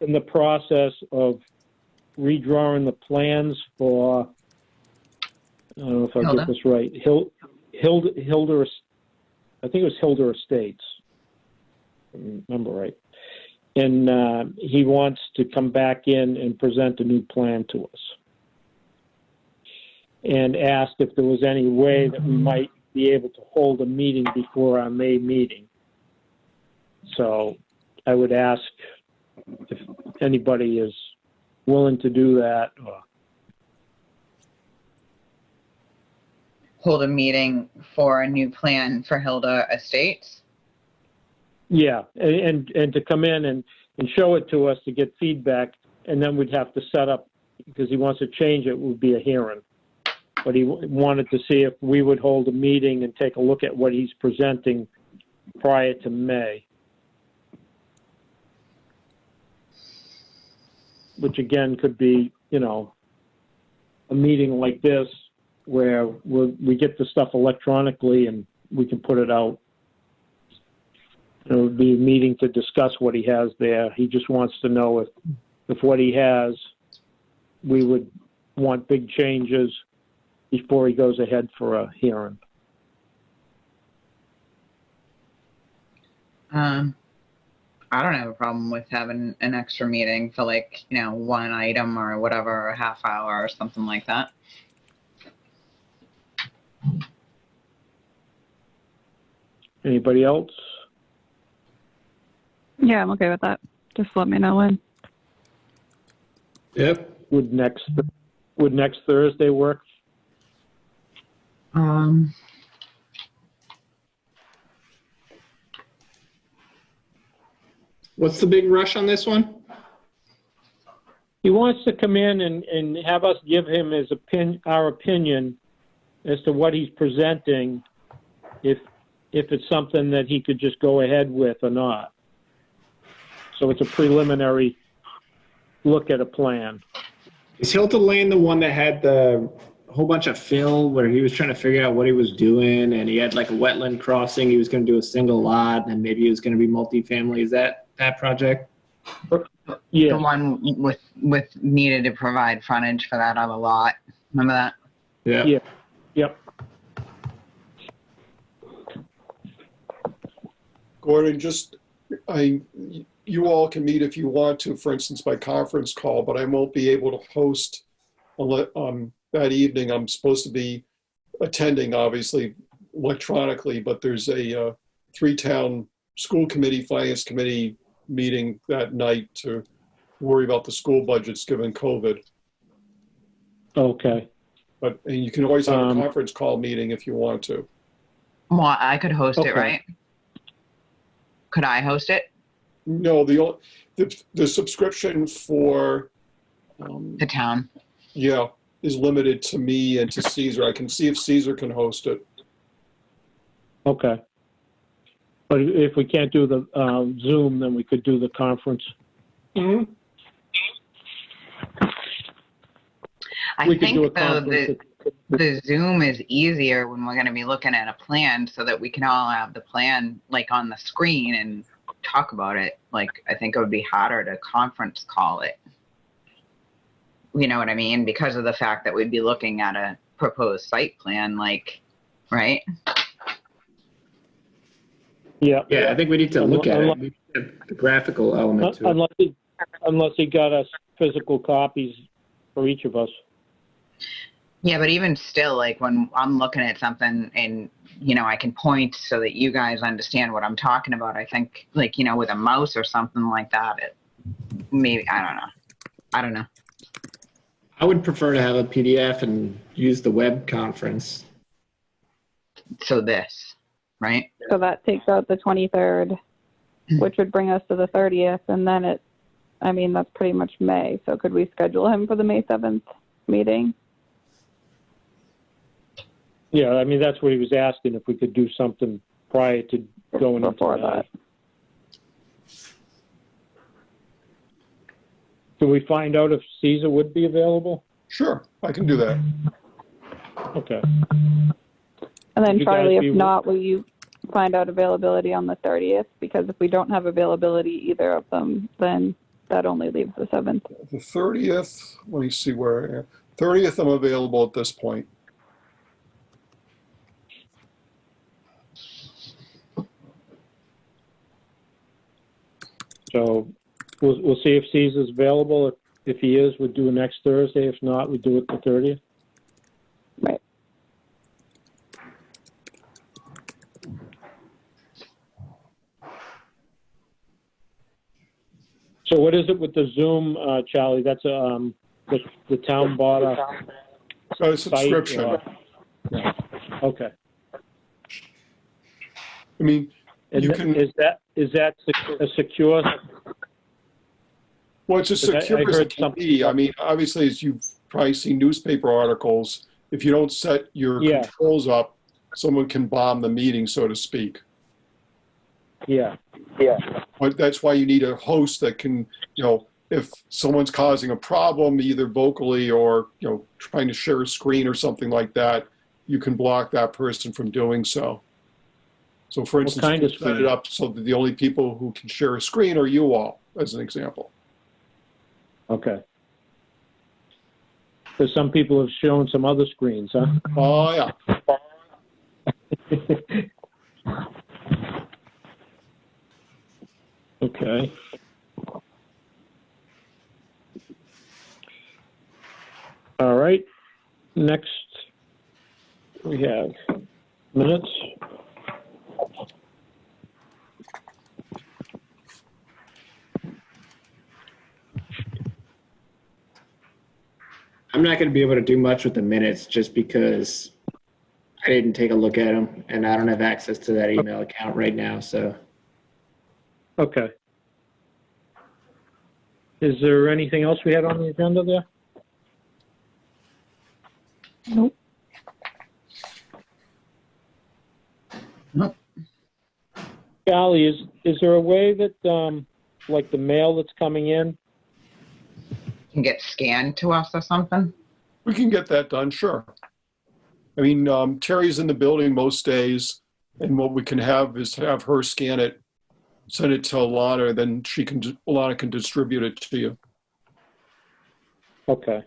in the process of redrawing the plans for, I don't know if I get this right, Hilder, I think it was Hilder Estates, if I remember right. And he wants to come back in and present a new plan to us. And asked if there was any way that we might be able to hold a meeting before our May meeting. So I would ask if anybody is willing to do that. Hold a meeting for a new plan for Hilda Estates. Yeah, and to come in and show it to us to get feedback, and then we'd have to set up, because he wants to change it, would be a hearing. But he wanted to see if we would hold a meeting and take a look at what he's presenting prior to May. Which again could be, you know, a meeting like this where we get the stuff electronically and we can put it out. It would be a meeting to discuss what he has there. He just wants to know if what he has, we would want big changes before he goes ahead for a hearing. I don't have a problem with having an extra meeting for, like, you know, one item or whatever, a half hour or something like that. Anybody else? Yeah, I'm okay with that. Just let me know when. Yep. Would next Thursday work? What's the big rush on this one? He wants to come in and have us give him our opinion as to what he's presenting, if it's something that he could just go ahead with or not. So it's a preliminary look at a plan. Is Hilton Lane the one that had the whole bunch of fill where he was trying to figure out what he was doing, and he had like a wetland crossing, he was going to do a single lot, and maybe it was going to be multifamily? Is that project? Yeah. The one with needed to provide frontage for that other lot. Remember that? Yeah. Yeah. Yep. Gordon, you all can meet if you want to, for instance, by conference call, but I won't be able to host that evening. I'm supposed to be attending, obviously, electronically, but there's a three-town school committee, finance committee meeting that night to worry about the school budgets given COVID. Okay. And you can always have a conference call meeting if you want to. Well, I could host Okay. it, right? Could I host it? No, the subscription for The town. yeah is limited to me and to Caesar. I can see if Caesar can host it. Okay. But if we can't do the Zoom, then we could do the conference. Mm-hmm. I We could do a think, though, conference. the Zoom is easier when we're going to be looking at a plan so that we can all have the plan, like, on the screen and talk about it. Like, I think it would be harder to conference call it. You know what I mean? Because of the fact that we'd be looking at a proposed site plan, like, right? Yeah. Yeah, I think we need to look at it. The graphical element to it. Unless he got us physical copies for each of us. Yeah, but even still, like, when I'm looking at something and, you know, I can point so that you guys understand what I'm talking about, I think, like, you know, with a mouse or something like that, maybe, I don't know. I would prefer to have a PDF and use the web conference. So this, right? So that takes out the 23rd, which would bring us to the 30th, and then that's pretty much May. So could we schedule him for the May 7th meeting? Yeah, I mean, that's what he was asking, if we could do something prior to going Before into that. Can we find out if Caesar would be available? Sure, I can do that. Okay. And then You Charlie, guys if be- not, will you find out availability on the 30th? Because if we don't have availability either of them, then that only leaves the 7th. The 30th, let me see where. 30th, I'm available at this point. So we'll see if Caesar's available. If he is, we'll do it next Thursday. If not, we do it the 30th. Right. So what is it with the Zoom, Charlie? That's the town bought a So site? subscription. Okay. I mean, And you can, is that a secure? well, it's as I secure as heard it can something- be. I mean, obviously, as you've probably seen newspaper articles, if you don't set your Yeah. controls up, someone can bomb the meeting, so to speak. Yeah. But that's why you need a host that can, if someone's causing a problem, either vocally or, trying to share a screen or something like that, you can block that person from doing so. So for instance, kind you of can set it screen? up so that the only people who can share a screen are you all, as an example. Okay. Because some people have shown some other screens, huh? Oh, yeah. Okay. All right. Next, we have minutes. I'm not going to be able to do much with the minutes just because I didn't take a look at them and I don't have access to that email account right now. So Okay. Is there anything else we had on the agenda there? Nope. Golly, is there a way that, like the mail that's coming in? Can get scanned to us or something. We can get that done, sure. I mean, Terry's in the building most days, and what we can have is have her scan it, send it to Alana, then Alana can distribute it to you. Okay.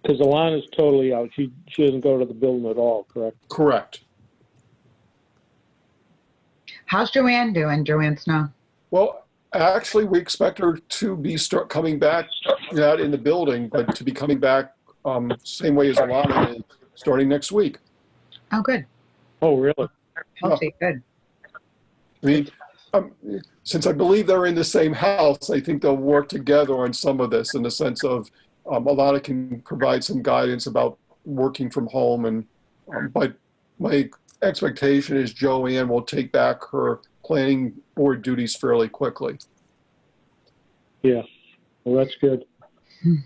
Because Alana's totally out. She doesn't go to the building at all, correct? Correct. How's Joanne doing, Joanne Snow? Well, actually, we expect her to be coming back, not in the building, but to be coming back same way as Alana is, starting next week. Oh, good. Oh, really? Healthy, good. I mean, since I believe they're in the same house, I think they'll work together on some of this in the sense of Alana can provide some guidance about working from home. And but my expectation is Joanne will take back her planning board duties fairly quickly. Yeah. Well, that's good. She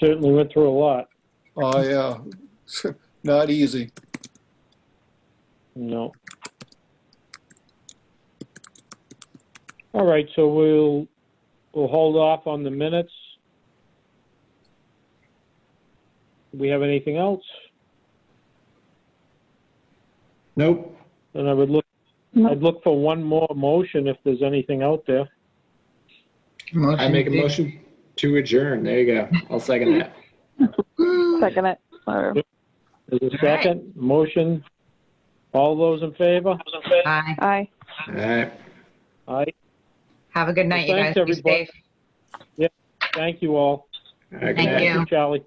certainly went through a lot. Yeah, not easy. No. All right, so we'll hold off on the minutes. Do we have anything else? nope. Then I would look. No. I'd look for one more motion if there's anything out there. I make a motion to adjourn. There you go. I'll second that. Second it. Or, There's a All right. second motion. All those in favor? Bye. aye. All right. Aye. Have a good night, you Thanks, guys. Be everybody. safe. Thank you all. All right, good Thank night. you. Thank you, Charlie.